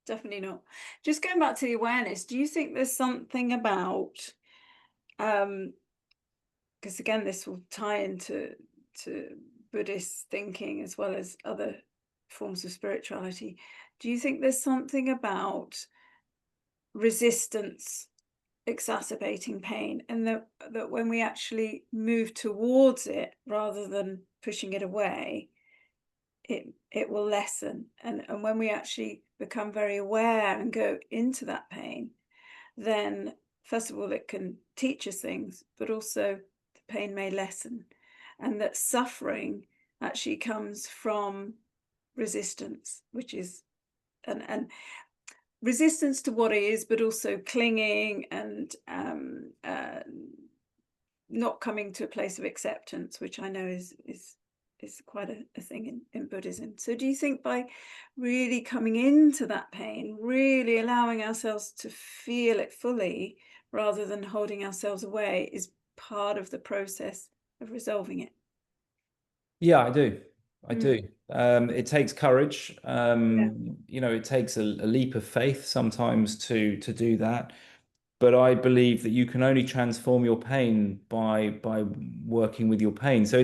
definitely not. Just going back to the awareness, do you think there's something about, because again, this will tie into Buddhist thinking as well as other forms of spirituality. Do you think there's something about resistance exacerbating pain, and that when we actually move towards it rather than pushing it away, it will lessen, and when we actually become very aware and go into that pain, then first of all it can teach us things, but also the pain may lessen, and that suffering actually comes from resistance, which is and resistance to what is, but also clinging and not coming to a place of acceptance, which I know is quite a thing in Buddhism. So do you think by really coming into that pain, really allowing ourselves to feel it fully rather than holding ourselves away, is part of the process of resolving it? Yeah, I do. I Mm, do. It takes courage. yeah. It takes a leap of faith sometimes to do that. But I believe that you can only transform your pain by working with your pain. So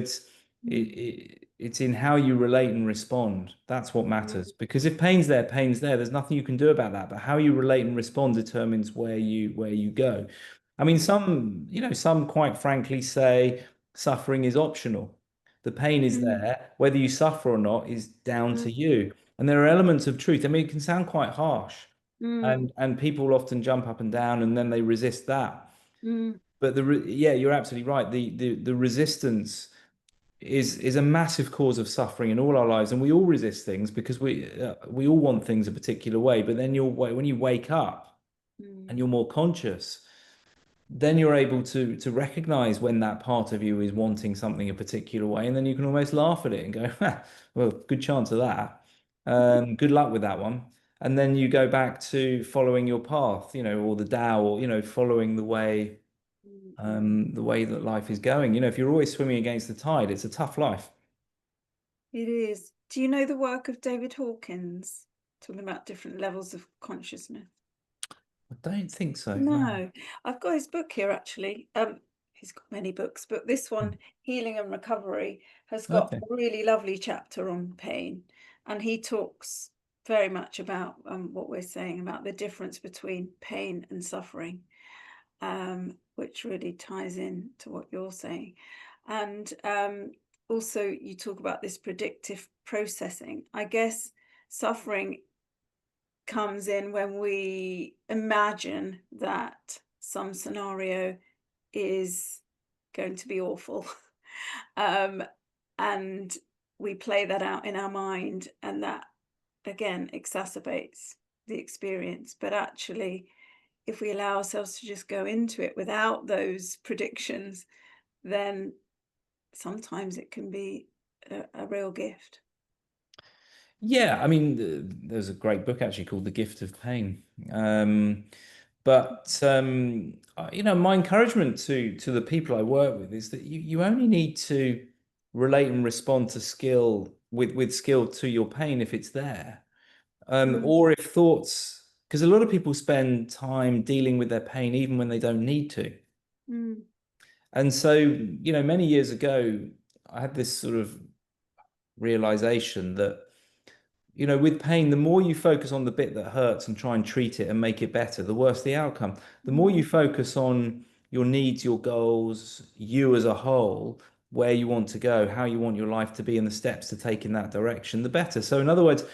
Mm, it's in how you relate and respond. That's what mm, matters. Because if pain's there, pain's there. There's nothing you can do about that. But how you relate and respond determines where you go. I mean, mm, some quite frankly say suffering is optional. The pain is mm, there. Whether you suffer or not is down mm, to you. And there are elements of truth. I mean, it can sound quite harsh, mm, and people often jump up and down and then they resist that. mm, But yeah, you're absolutely right. The resistance is a massive cause of suffering in all our lives, and we all resist things because we all want things a particular way. But then when you wake up and mm, you're more conscious, then you're able to recognize when that part of you is wanting something a particular way, and then you can almost laugh at it and go, "Ha, well, good chance of that. Good luck with that one." And then you go back to following your path, or the Tao, or following mm, mm. the way that life is going. If you're always swimming against the tide, it's a tough life. It is. Do you know the work of David Hawkins, talking about different levels of consciousness? I don't think so. No. No, I've got his book here actually. He's got many books, but this one, Healing and Recovery, has got Okay. a really lovely chapter on pain, and he talks very much about what we're saying about the difference between pain and suffering, which really ties in to what you're saying. And also, you talk about this predictive processing. I guess suffering comes in when we imagine that some scenario is going to be awful. um, and we play that out in our mind, and that again exacerbates the experience. But actually, if we allow ourselves to just go into it without those predictions, then sometimes it can be a real gift. Yeah, I mean, there's a great book actually called The Gift of Pain. But my encouragement to the people I work with is that you only need to relate and respond to skill with skill to your pain if it's there. Mm, Or if thoughts, because a lot of people spend time dealing with their pain even when they don't need to. mm, And so, many years ago, I had this sort of realization that with pain, the more you focus on the bit that hurts and try and treat it and make it better, the worse the outcome. The more mm, you focus on your needs, your goals, you as a whole, where you want to go, how you want your life to be, and the steps to take in that direction, the better. So, in other words,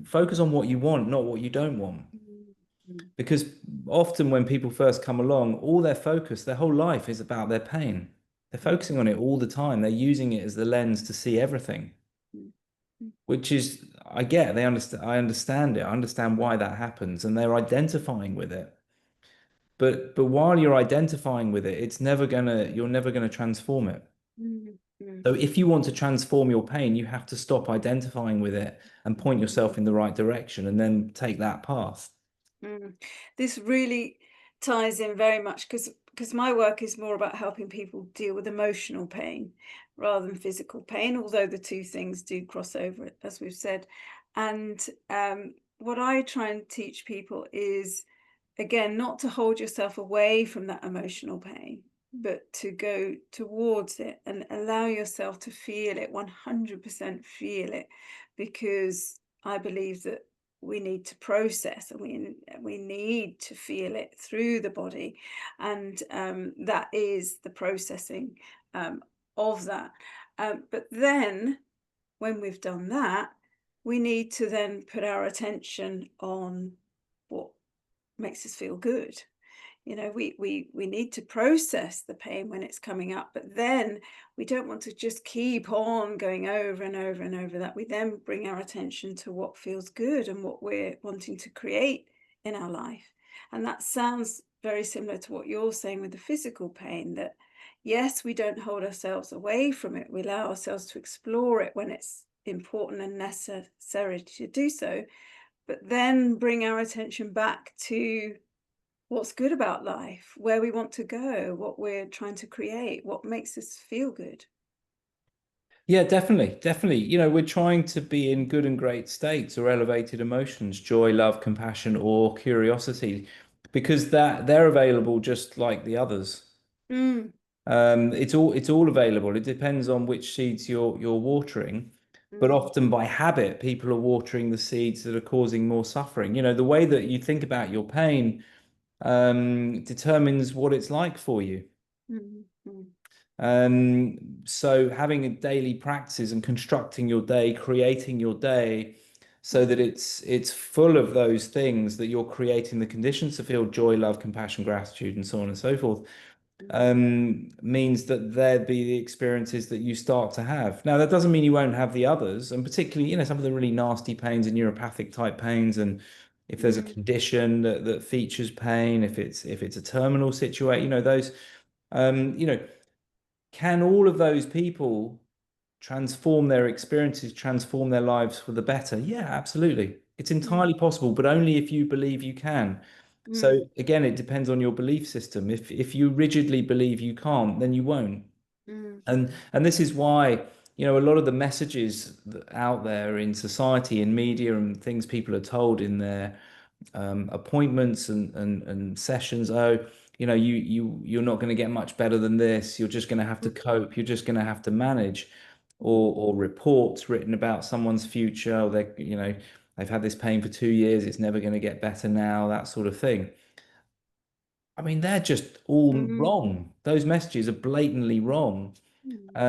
focus on what you want, not what you don't want. mm, mm, Because often when people first come along, all their focus, their whole life is about their pain. They're mm, focusing on it all the time. They're using it as the lens to see everything, mm, mm, which is, I get, I understand it. I understand why that happens, and they're identifying with it. But while you're identifying with it, you're never gonna transform it. mm, mm, So if you want to transform your pain, you have to stop identifying with it and point yourself in the right direction and then take that path. Mm. This really ties in very much because my work is more about helping people deal with emotional pain rather than physical pain, although the two things do cross over, as we've said. And what I try and teach people is, again, not to hold yourself away from that emotional pain, but to go towards it and allow yourself to feel it, 100% feel it, because I believe that we need to process, and we need to feel it through the body, and that is the processing um, of that. But then when we've done that, we need to then put our attention on what makes us feel good. You know, we need to process the pain when it's coming up, but then we don't want to just keep on going over and over and over that. We then bring our attention to what feels good and what we're wanting to create in our life. And that sounds very similar to what you're saying with the physical pain, that yes, we don't hold ourselves away from it. We allow ourselves to explore it when it's important and necessary to do so, but then bring our attention back to what's good about life, where we want to go, what we're trying to create, what makes us feel good. Yeah, definitely, definitely. We're trying to be in good and great states or elevated emotions, joy, love, compassion, or curiosity, because that they're available just like the others. Mm, It's all available. It depends on which seeds you're watering, but mm, often by habit, people are watering the seeds that are causing more suffering. The way that you think about your pain determines what it's like for you. mm, mm, So having a daily practice and constructing your day, creating your day so that it's full of those things that you're creating the conditions to feel joy, love, compassion, gratitude, and so on and so forth, mm, means that there'd be the experiences that you start to have. Now, that doesn't mean you won't have the others, and particularly, some of the really nasty pains and neuropathic type pains, and if there's a mm, condition that features pain, if it's a terminal situation, those, you know, can all of those people transform their experiences, transform their lives for the better? Yeah, absolutely. It's mm, entirely possible, but only if you believe you can. mm, So again, it depends on your belief system. If you rigidly believe you can't, then you won't. mm, And this is why, a lot of the messages out there in society, in media, and things people are told in their appointments and sessions. Oh, you're not going to get much better than this. You're just going to have to mm, cope. You're just going to have to manage, mm, or reports written about someone's future. Or they've had this pain for 2 years. It's never going to get better now. That sort of thing. I mean, they're just all mm, wrong. Those messages are blatantly wrong. mm,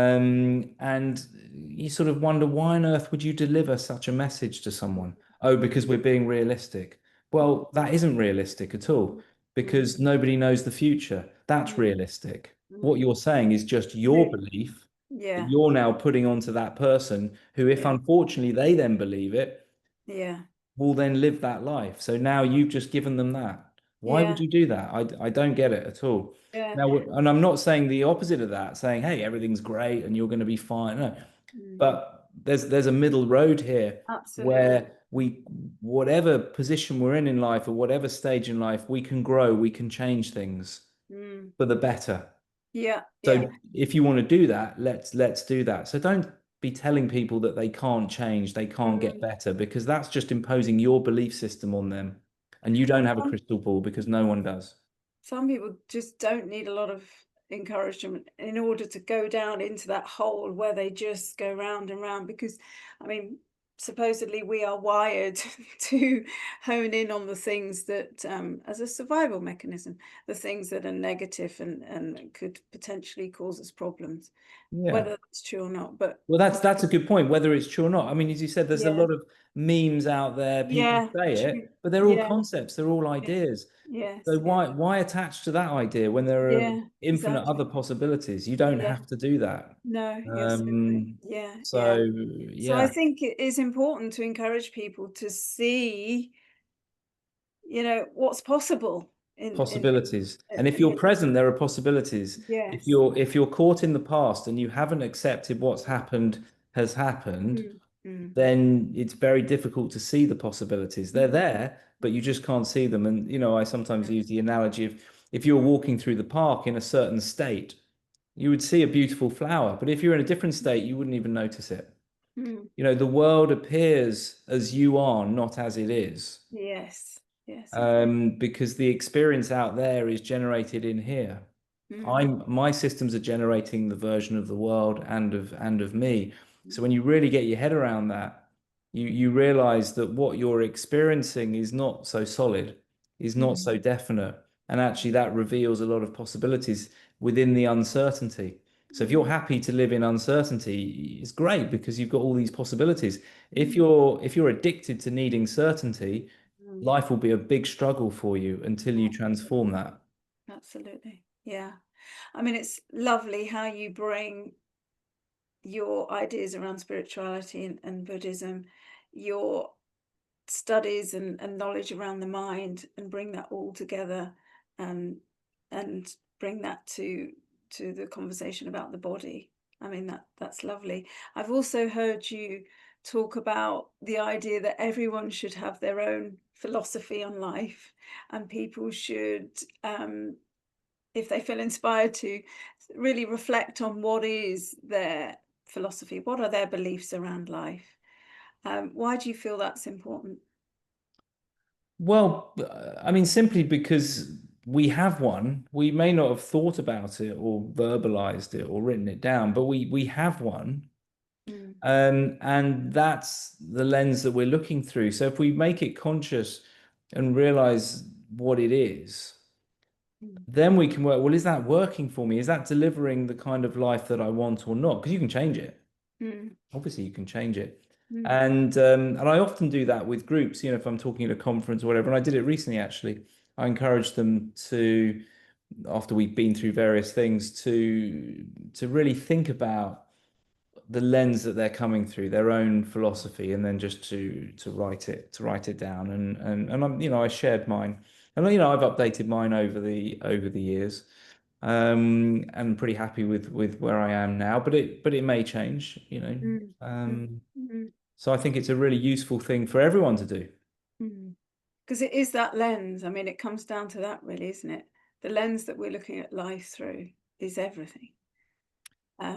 And you sort of wonder, why on earth would you deliver such a message to someone? Oh, because we're being realistic. mm, Well, that isn't realistic at all, mm, mm, because nobody knows the future. That's mm, realistic. What mm. you're saying is just your True. belief that Yeah, you're now putting onto that person, who, if yeah, unfortunately they then believe it, yeah, will then live that life. So now you've just given them that. Why would yeah, you do that? I don't get it at all. yeah. Now, and I'm not saying the opposite of that, saying, hey, everything's great and you're going to be fine. No, Mm, but there's a middle road here absolutely. where whatever position we're in life, or whatever stage in life, we can grow, we can change things Mm, for the better. yeah, yeah. So if you want to do that, let's do that. So don't be telling people that they can't change, they can't get Mm. better, because that's just imposing your belief system on them. And you don't have a Some crystal ball, because no one does. some people just don't need a lot of encouragement in order to go down into that hole where they just go round and round, because I mean, supposedly we are wired to hone in on the things that as a survival mechanism, the things that are negative and could potentially cause us problems, Yeah. whether that's true or not. But Well, that's a good point, whether it's true or not. I mean, as you said, there's a yeah, lot of memes out there, people yeah, say true. it, but they're all Yeah, concepts, they're all yes, ideas. yes, So yes, why attach to that idea when there are yeah, infinite exactly. other possibilities? You don't Yeah. have to do that. No, you're so right. Um, Yeah, so yeah. So I yeah, think it is important to encourage people to see, what's possible in possibilities. And if you're yeah, present, there are possibilities. If yes. you're if you're caught in the past and you haven't accepted what's happened has happened, Mm, Mm. then it's very difficult to see the possibilities. They're there, but you just can't see them. And, I sometimes use the analogy of if you're walking through the park in a certain state, you would see a beautiful flower, but if you're in a different state, you wouldn't even notice it. Mm. The world appears as you are, not as it is, Yes. Yes, exactly. because the experience out there is generated in here. Mm. My systems are generating the version of the world and of me. So when you really get your head around that, you realize that what you're experiencing is not so solid, is not Mm. so definite, and actually that reveals a lot of possibilities within the uncertainty. So if you're Mm. happy to live in uncertainty, it's great because you've got all these possibilities. If Mm. you're addicted to needing certainty, Mm. life will be a big struggle for you until you transform Absolutely. that. Absolutely. Yeah. I mean, it's lovely how you bring your ideas around spirituality and Buddhism, your studies and knowledge around the mind, and bring that all together, and and bring that to the conversation about the body. I mean, that's lovely. I've also heard you talk about the idea that everyone should have their own philosophy on life, and people should, if they feel inspired to, really reflect on what is their philosophy, what are their beliefs around life. Why do you feel that's important? Well, I mean, simply because we have one. We may not have thought about it or verbalized it or written it down, but we have one. Mm. And that's the lens that we're looking through. So if we make it conscious and realize what it is, Mm. then we can work, well, is that working for me? Is that delivering the kind of life that I want or not? Because you can change it. Mm. Obviously you can change it. Mm. And I often do that with groups, if I'm talking at a conference or whatever, and I did it recently actually. I encourage them to, after we've been through various things, to really think about the lens that they're coming through, their own philosophy, and then just to write it down. And I shared mine. And I've updated mine over the years. And pretty happy with where I am now, but it may change. Mm. Mm. Um, Mm. so I think it's a really useful thing for everyone to do. Mm. Because it is that lens. I mean, it comes down to that, really, isn't it? The lens that we're looking at life through is everything.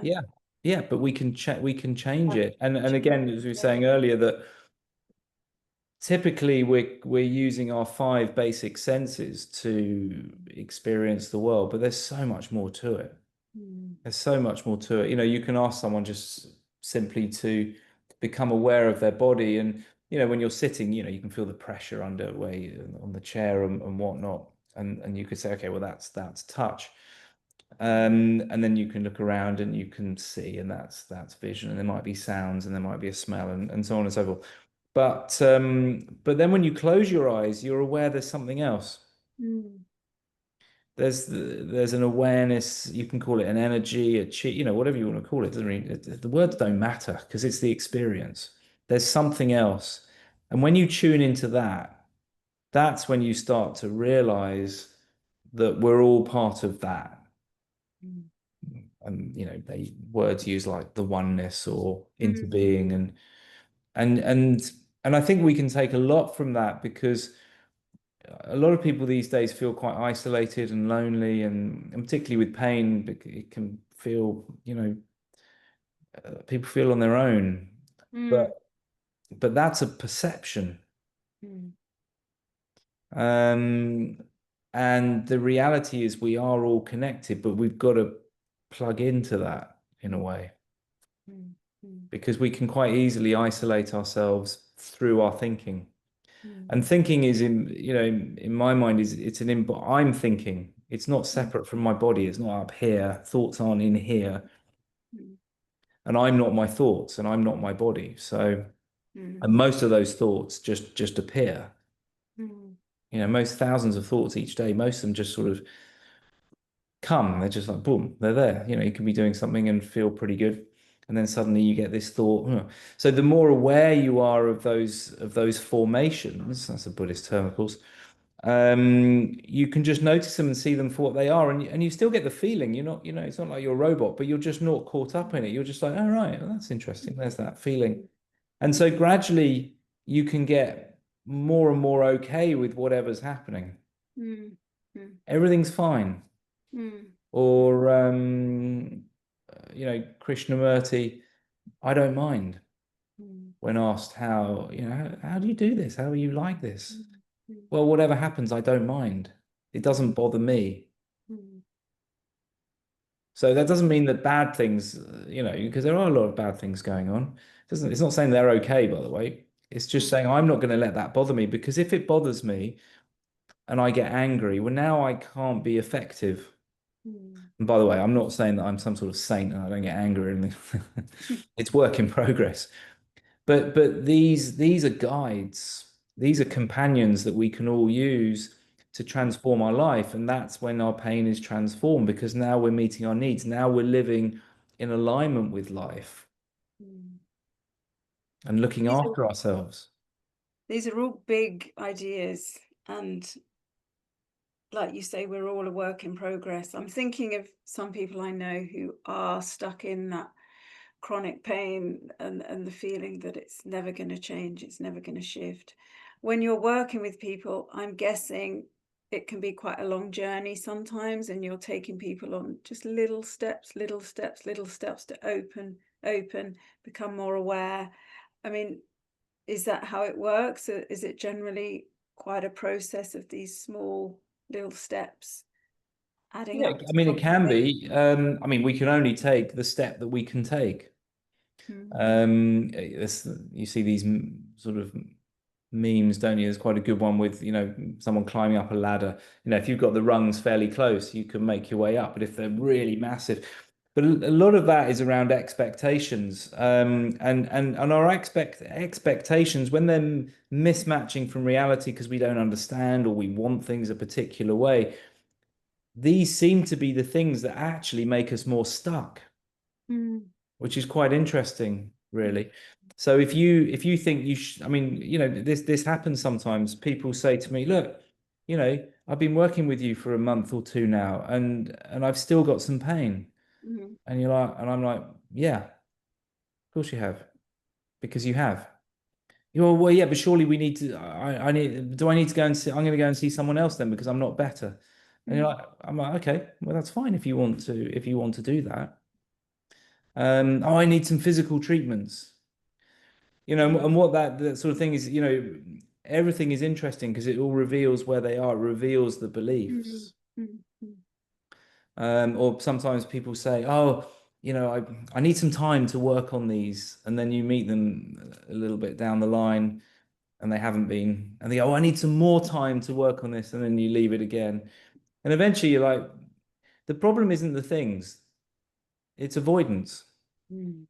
Yeah. Um, Yeah, but we can change and it. And change. again, as we were Yeah. saying earlier, that typically we're using our five basic senses to experience the world, but there's so much more to it. Mm. There's so much more to it. You can ask someone just simply to become aware of their body, and when you're sitting, you can feel the pressure under way on the chair and whatnot, and you could say, okay, well that's touch. And then you can look around and you can see, and that's vision, and there might be sounds, and there might be a smell, and so on and so forth. But then when you close your eyes, you're aware there's something else. Mm. There's an awareness. You can call it an energy, a chi, whatever you want to call it. Doesn't really, the words don't matter because it's the experience. There's something else, and when you tune into that, that's when you start to realize that we're all part of that. Mm. And they words used like the oneness or into Mm. being, and and and I think we can take a lot from that, because a lot of people these days feel quite isolated and lonely, and particularly with pain, it can feel, people feel on their own. Mm. But that's a perception. Mm. Um, and the reality is we are all connected, but we've got to plug into that in a Mm. way, Mm. Mm. because we can quite easily isolate ourselves through our thinking. Mm. And thinking is in my mind, it's I'm thinking. It's not Mm. separate from my body. It's not up here. Thoughts aren't in here. Mm. And I'm not my thoughts, and I'm not my body. So, Mm. and most of those thoughts just appear. Mm. Most thousands of thoughts each day, most of them just sort of come. They're just like, boom, they're there. You can be doing something and feel pretty good. And then suddenly you get this thought. "Huh." So the more aware you are of those formations, that's a Buddhist term, of course, you can just notice them and see them for what they are, and you still get the feeling. You're not, it's not like you're a robot, but you're just not caught up in it. You're just like, oh right, well, that's interesting. There's that feeling. And so gradually you can get more and more okay with whatever's happening. Mm, mm, Everything's fine. mm, Or, Krishnamurti, I don't mind mm, when asked how, how do you do this? How are you like this? mm, mm, Well, whatever happens, I don't mind. It doesn't bother me. mm, So that doesn't mean that bad things, because there are a lot of bad things going on. It's not saying they're okay, by the way. It's just mm, saying I'm not going to let that bother me because if it bothers me and I get angry, well, now I can't be effective. mm, And by the way, I'm not saying that I'm some sort of saint and I don't get angry or anything. mm, It's work in progress. But these are guides. These are mm, companions that we can all use to transform our life. And that's when our pain is transformed because now we're meeting our needs. Now we're living in alignment with life mm. and looking These are after ourselves. these are all big ideas, and like you say, we're all a work in progress. I'm thinking of some people I know who are stuck in that chronic pain and the feeling that it's never going to change, it's never going to shift. When you're working with people, I'm guessing it can be quite a long journey sometimes, and you're taking people on just little steps, little steps, little steps to open, become more aware. I mean, is that how it works? Or is it generally quite a process of these small little steps adding Yeah, up I to mean, it can something big? be. I mean, we can only take the step that we can take. Mm, You see these sort of memes, don't you? There's quite a good one with, someone climbing up a ladder. If you've got the rungs fairly close, you can make your way up. But if they're really massive, but a lot of that is around expectations, and our expectations when they're mismatching from reality because we don't understand or we want things a particular way. These seem to be the things that actually make us more stuck, mm, which is quite interesting, mm, really. So if you think I mean, this happens sometimes. People say to me, "Look, I've been working with you for a month or two now, and I've still got some pain." mm, And I'm like, "Yeah, of course you have, because you have." Well, yeah, but surely we need to. I need. Do I need to go and see? I'm going to go and see someone else then because I'm not better. And mm, I'm like, okay, well, that's fine if you want to. If you want to do that. Oh, I need some physical treatments. mm, And what that sort of thing is, everything is interesting because it all reveals where they are, it reveals the mm, beliefs. mm, mm, Or sometimes people say, oh, I need some time to work on these. And then you meet them a little bit down the line and they haven't been. And they go, oh, I need some more time to work on this. And then you leave it again. And eventually you're like, the problem isn't the things, it's avoidance. mm,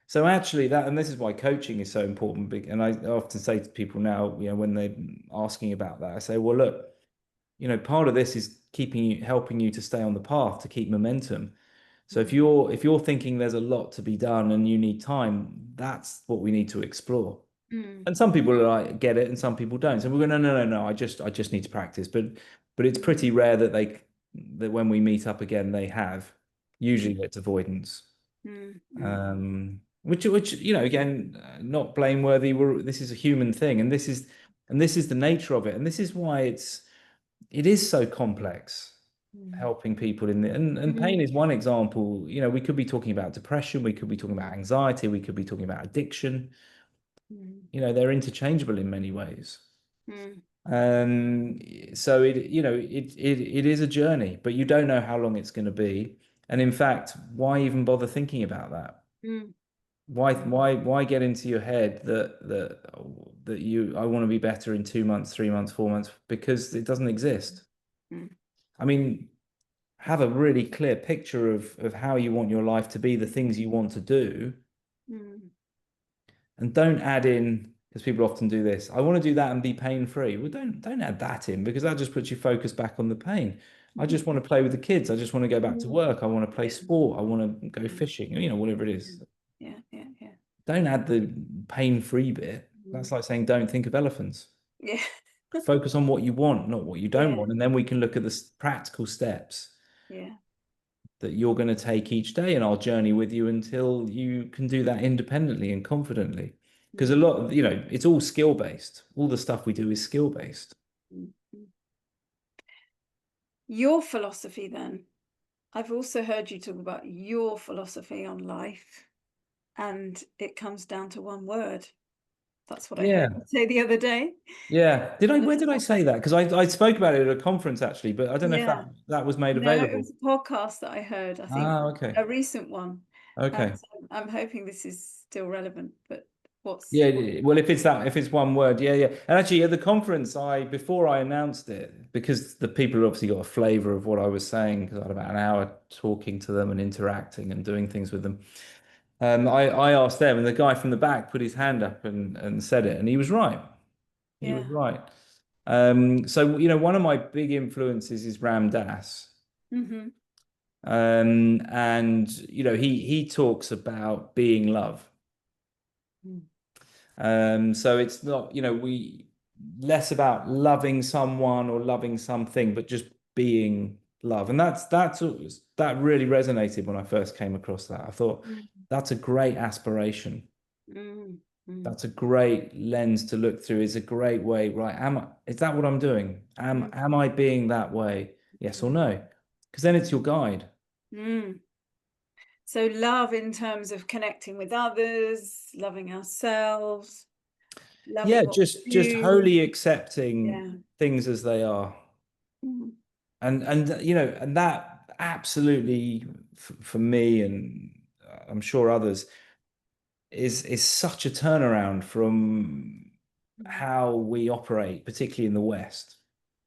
So actually and this is why coaching is so important. And I often say to people now, when they're asking about that, I say, well, look, part of this is helping you to stay on the path, to keep momentum. So if mm, you're thinking there's a lot to be done and you need time, that's what we need to explore. mm, And some people are like, get it, and some people don't. So we're going, no, no, no, no. I just need to practice. But it's pretty rare that when we meet up again, they have. Usually mm, it's avoidance. mm, mm, Which again, not blameworthy. This is a human thing, and this is the nature of it, and this is why it is so complex. mm, Helping people and pain mm, is one example. We could be talking about depression, we could be talking about anxiety, we could be talking about addiction. mm, They're interchangeable in many ways. mm, So it is a journey, but you don't know how long it's going to be. And in fact, why even bother thinking about that? mm, Why get into your head that I want to be better in 2 months, 3 months, 4 months, because it doesn't exist. mm, I mean, have a really clear picture of how you want your life to be, the things you want to do, mm, and don't add in, because people often do this, I want to do that and be pain free. Well, don't add that in because that just puts your focus back on the pain. I just want to play with the kids. I just want to go back to mm. work. I want to play Yeah, sport. I want to go yeah, fishing, whatever it is. yeah, yeah, yeah. Don't add the pain free bit. That's Mm. like saying don't think of elephants. Yeah, Focus on what you want, not what you don't yeah, want. And then we can look at the practical steps yeah. that you're going to take each day, and I'll journey with you until you can do that independently and confidently. Because a mm, lot of, it's all skill based. All the stuff we do is skill based. mm, mm. Your philosophy, then. I've also heard you talk about your philosophy on life, and it comes down to one word. That's what I heard you Yeah. say the other day. Yeah. Where did I Um, say that? Because I spoke about it at a conference actually, but I don't know if yeah. that was made No, it available. was a podcast that I heard, I think Ah, okay. a recent one. Okay. So I'm hoping this is still relevant, but Yeah, what? well, if it's one word, yeah, yeah. And actually, at the conference, before I announced it, because the people had obviously got a flavor of what I was saying, because I had about an hour talking to them and interacting and doing things with them. I asked them, and the guy from the back put his hand up and said it, and he was right. He was Yeah. right. So one of my big influences is Ram Dass, Mm-hmm. and he talks about being love. Mm, So it's not, we less about loving someone or loving something, but just being love. And that really resonated when I first came across that. I thought mm, that's a great aspiration. mm, mm, That's a great lens to look through. Is a great way, right? Is that what I'm doing? mm, Am I being that way? Yes or mm, no? Because then it's your guide. mm. So love in terms of connecting with others, loving ourselves, Yeah, loving what we just do. wholly accepting Yeah. things as they are. Mm, And that absolutely for me and I'm sure others is such a turnaround from mm, how we operate, particularly in the West,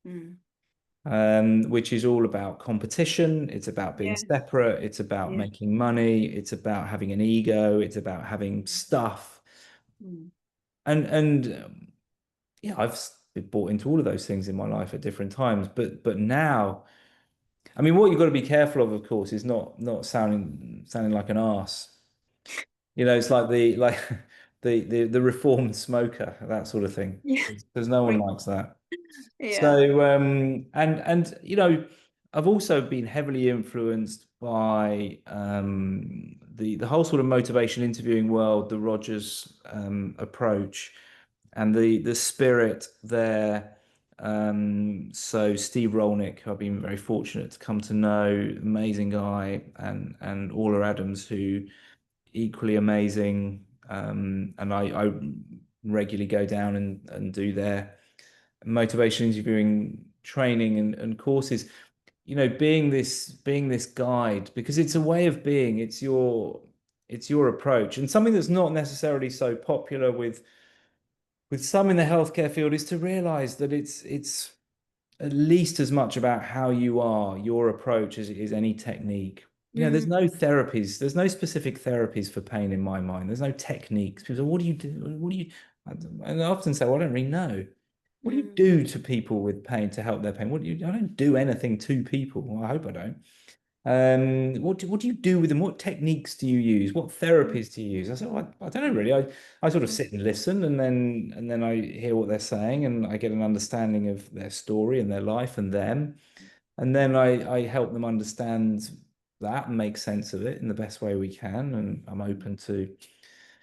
mm. which is all about competition. It's about being Yes. separate. It's about Yeah. making money. It's about having an ego. It's about having stuff. Mm, And yeah, I've been bought into all of those things in my life at different times. But now. I mean, what you've got to be careful of course, is not sounding like an arse. It's like the reformed smoker, that sort of thing. yeah. Because no one likes that. Yeah. So and I've also been heavily influenced by the whole sort of motivation interviewing world, the Rogers approach, and the spirit there. So Steve Rolnick, who I've been very fortunate to come to know, amazing guy, and Orla Adams, who equally amazing. And I regularly go down and do their motivation interviewing training and courses. Being this guide, because it's a way of being. It's your approach, and something that's not necessarily so popular with some in the healthcare field is to realize that it's at least as much about how you are, your approach, as it is any technique. There's Mm, no therapies, there's no specific therapies for pain in my mind. There's no techniques. People say, what do you do? What do you, and I often say, well, I don't really know. What do you mm, do to people with pain to help their pain? I don't do anything to people. Well, I hope I don't. What do you do with them? What techniques do you use? What mm, therapies do you use? I said, well, I don't know really. I sort of mm, sit and listen, and then I hear what they're saying, and I get an understanding of their story and their life and them, and then I help them understand that and make sense of it in the best way we can. And I'm open to,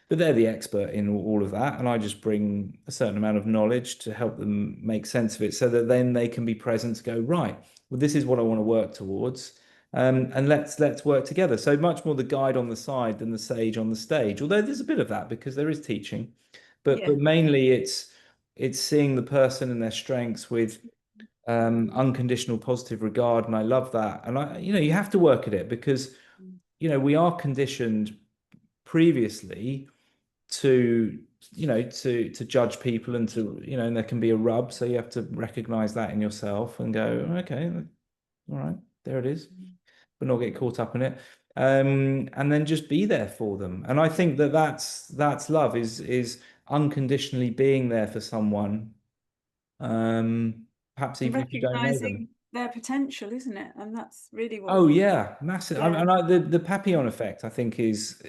but they're the expert in all of that, and I just bring a certain amount of knowledge to help them make sense of it, so that then they can be present to go, right, well, this is what I want to work towards. And let's work together. So much more the guide on the side than the sage on the stage. Although there's a bit of that because there is teaching, but yeah. mainly it's seeing the person and their strengths with unconditional positive regard. And I love that. And you have to work at it because Mm, we are conditioned previously to to judge people, and to and there can be a rub, so you have to recognize that in yourself and go, okay, all right, there it is, mm, but not get caught up in it. And then just be there for them. And I think that's love, is unconditionally being there for someone, perhaps and even if you don't know them. recognizing their potential, isn't it? And that's really what Oh we, yeah, massive. yeah. And the Papillon effect, I think, is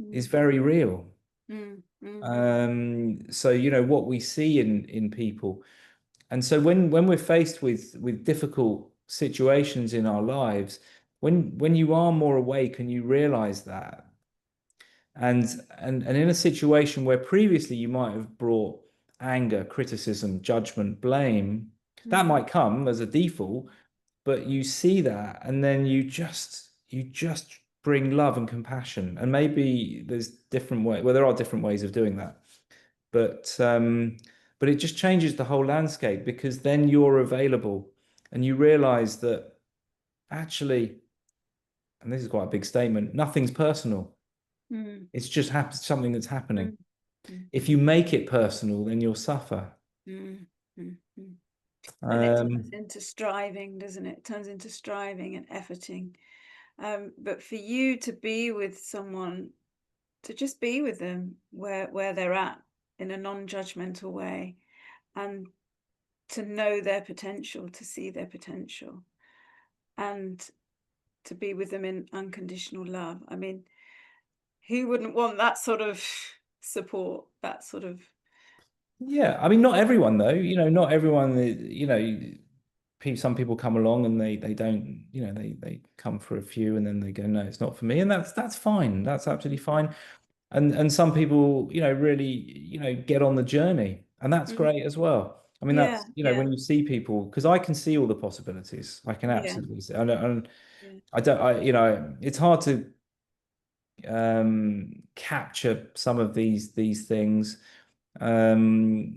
Mm, very real. mm, mm, So what we see in people, and so when we're faced with difficult situations in our lives, when you are more awake and you realize that, And in a situation where previously you might have brought anger, criticism, judgment, blame, that Mm. might come as a default, but you see that and then you just bring love and compassion. And maybe there's different way, well, there are different ways of doing that, but but it just changes the whole landscape because then you're available and you realize that actually, and this is quite a big statement, nothing's personal. Mm. It's just something that's happening. Mm. Mm. If you make it personal, then you'll suffer. Mm. Mm. Mm. Then it turns Um, into striving, doesn't it? It turns into striving and efforting. But for you to be with someone, to just be with them where they're at in a non-judgmental way, and to know their potential, to see their potential, and to be with them in unconditional love. I mean, who wouldn't want that sort of support, that sort of, yeah, I mean, not everyone though. Not everyone. Some people come along and they don't. They come for a few and then they go, no, it's not for me, and that's fine. That's absolutely fine. And some people, really, get on the journey, and that's mm, great as well. I mean, yeah, that's, yeah, when you see people, because I can see all the possibilities. I can yeah, absolutely see. And yeah. I don't, it's hard to capture some of these things. Um,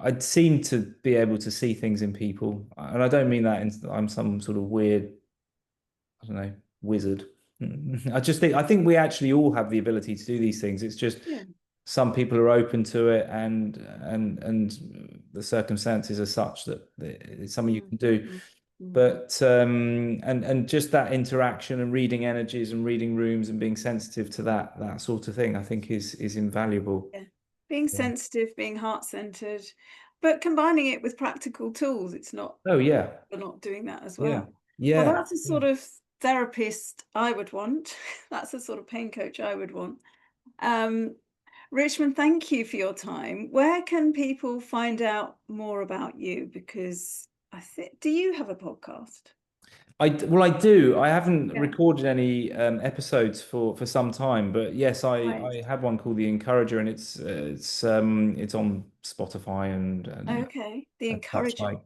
I'd seem to be able to see things in people, and I don't mean that I'm some sort of weird, I don't know, wizard. I think we actually all have the ability to do these things. It's just Yeah. some people are open to it, and the circumstances are such that it's something you Mm, can do. mm, mm. But and just that interaction and reading energies and reading rooms and being sensitive to that sort of thing, I think is invaluable. Yeah. Being Yeah. sensitive, being heart-centered, but combining it with practical tools. It's not, Oh yeah, you're not doing that as yeah, well. Well, yeah. that's a sort of therapist I would want. That's a sort of pain coach I would want. Um, Richmond, thank you for your time. Where can people find out more about you? Because I think, do you have a podcast? Well, I do. I haven't Yeah. recorded any episodes for some time, but yes, Right. I had one called The Encourager, and it's on Spotify and Okay. The and such encourager. like.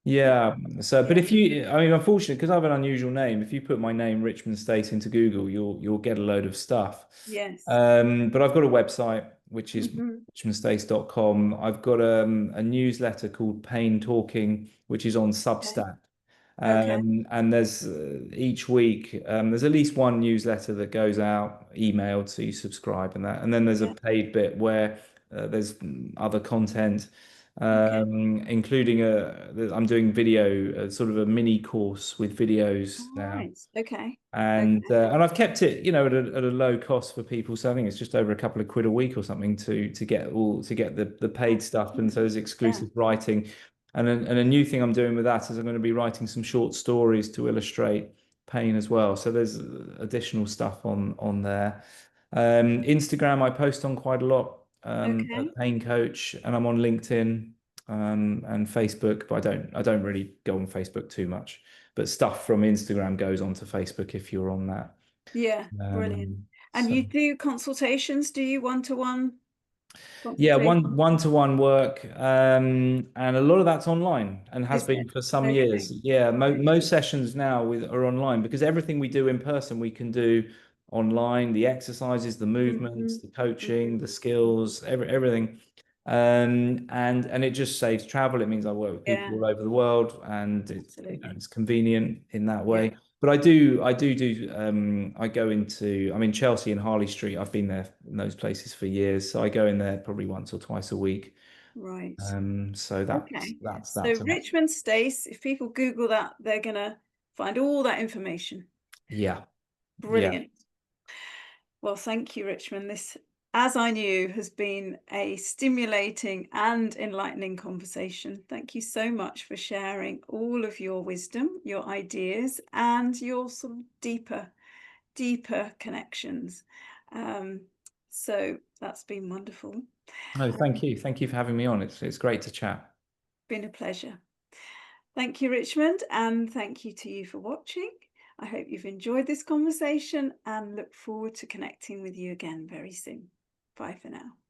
Yeah. Yeah. So, but Yeah. if you, I mean, unfortunately, because I have an unusual name, if you put my name Richmond Stace into Google, you'll get a load of stuff. Yes. But I've got a website which is Hmm. richmondstace.com. I've got a newsletter called Pain Talking, which is on Okay. Substack. Okay. And there's each week there's at least one newsletter that goes out emailed, so you subscribe and that, and then there's a Yeah. paid bit where there's other content, Okay. including I'm doing video, sort of a mini course with videos All now, right. Okay. and Okay. and I've kept it, at a low cost for people. So I think it's just over a couple of quid a week or something to get the paid Oh, stuff. And mm, so there's yeah. exclusive writing. And a new thing I'm doing with that is I'm going to be writing some short stories to illustrate pain as well. So there's additional stuff on there. Instagram I post on quite a lot, Okay. at Pain Coach, and I'm on LinkedIn, and Facebook, but I don't really go on Facebook too much, but stuff from Instagram goes onto Facebook if you're on that. Yeah. Brilliant. And So you do consultations? Do you one-to-one yeah, consultation? one-to-one work, and a lot of that's online and has Is it? been for some Okay. years. Yeah, Right. most sessions now are online because everything we do in person we can do online. The exercises, the movements, Hmm. the coaching, the Hmm. skills, everything. And it just saves travel. It means I work with people Yeah. all over the world, and Absolutely. it's convenient in that Yeah. way. But I do. I go into. I'm in Chelsea and Harley Street. I've been there in those places for years, so I go in there probably once or twice a week. Right. So that's Okay. that's So that's enough. Richmond Stace, if people Google that, they're gonna find all that information. Yeah, yeah. Brilliant. Well, thank you, Richmond. This, as I knew, has been a stimulating and enlightening conversation. Thank you so much for sharing all of your wisdom, your ideas, and your sort of deeper connections. Um, so that's been wonderful. No, thank Um, you. Thank you for having me on. It's great to chat. been a pleasure. Thank you, Richmond, and thank you to you for watching. I hope you've enjoyed this conversation and look forward to connecting with you again very soon. Bye for now.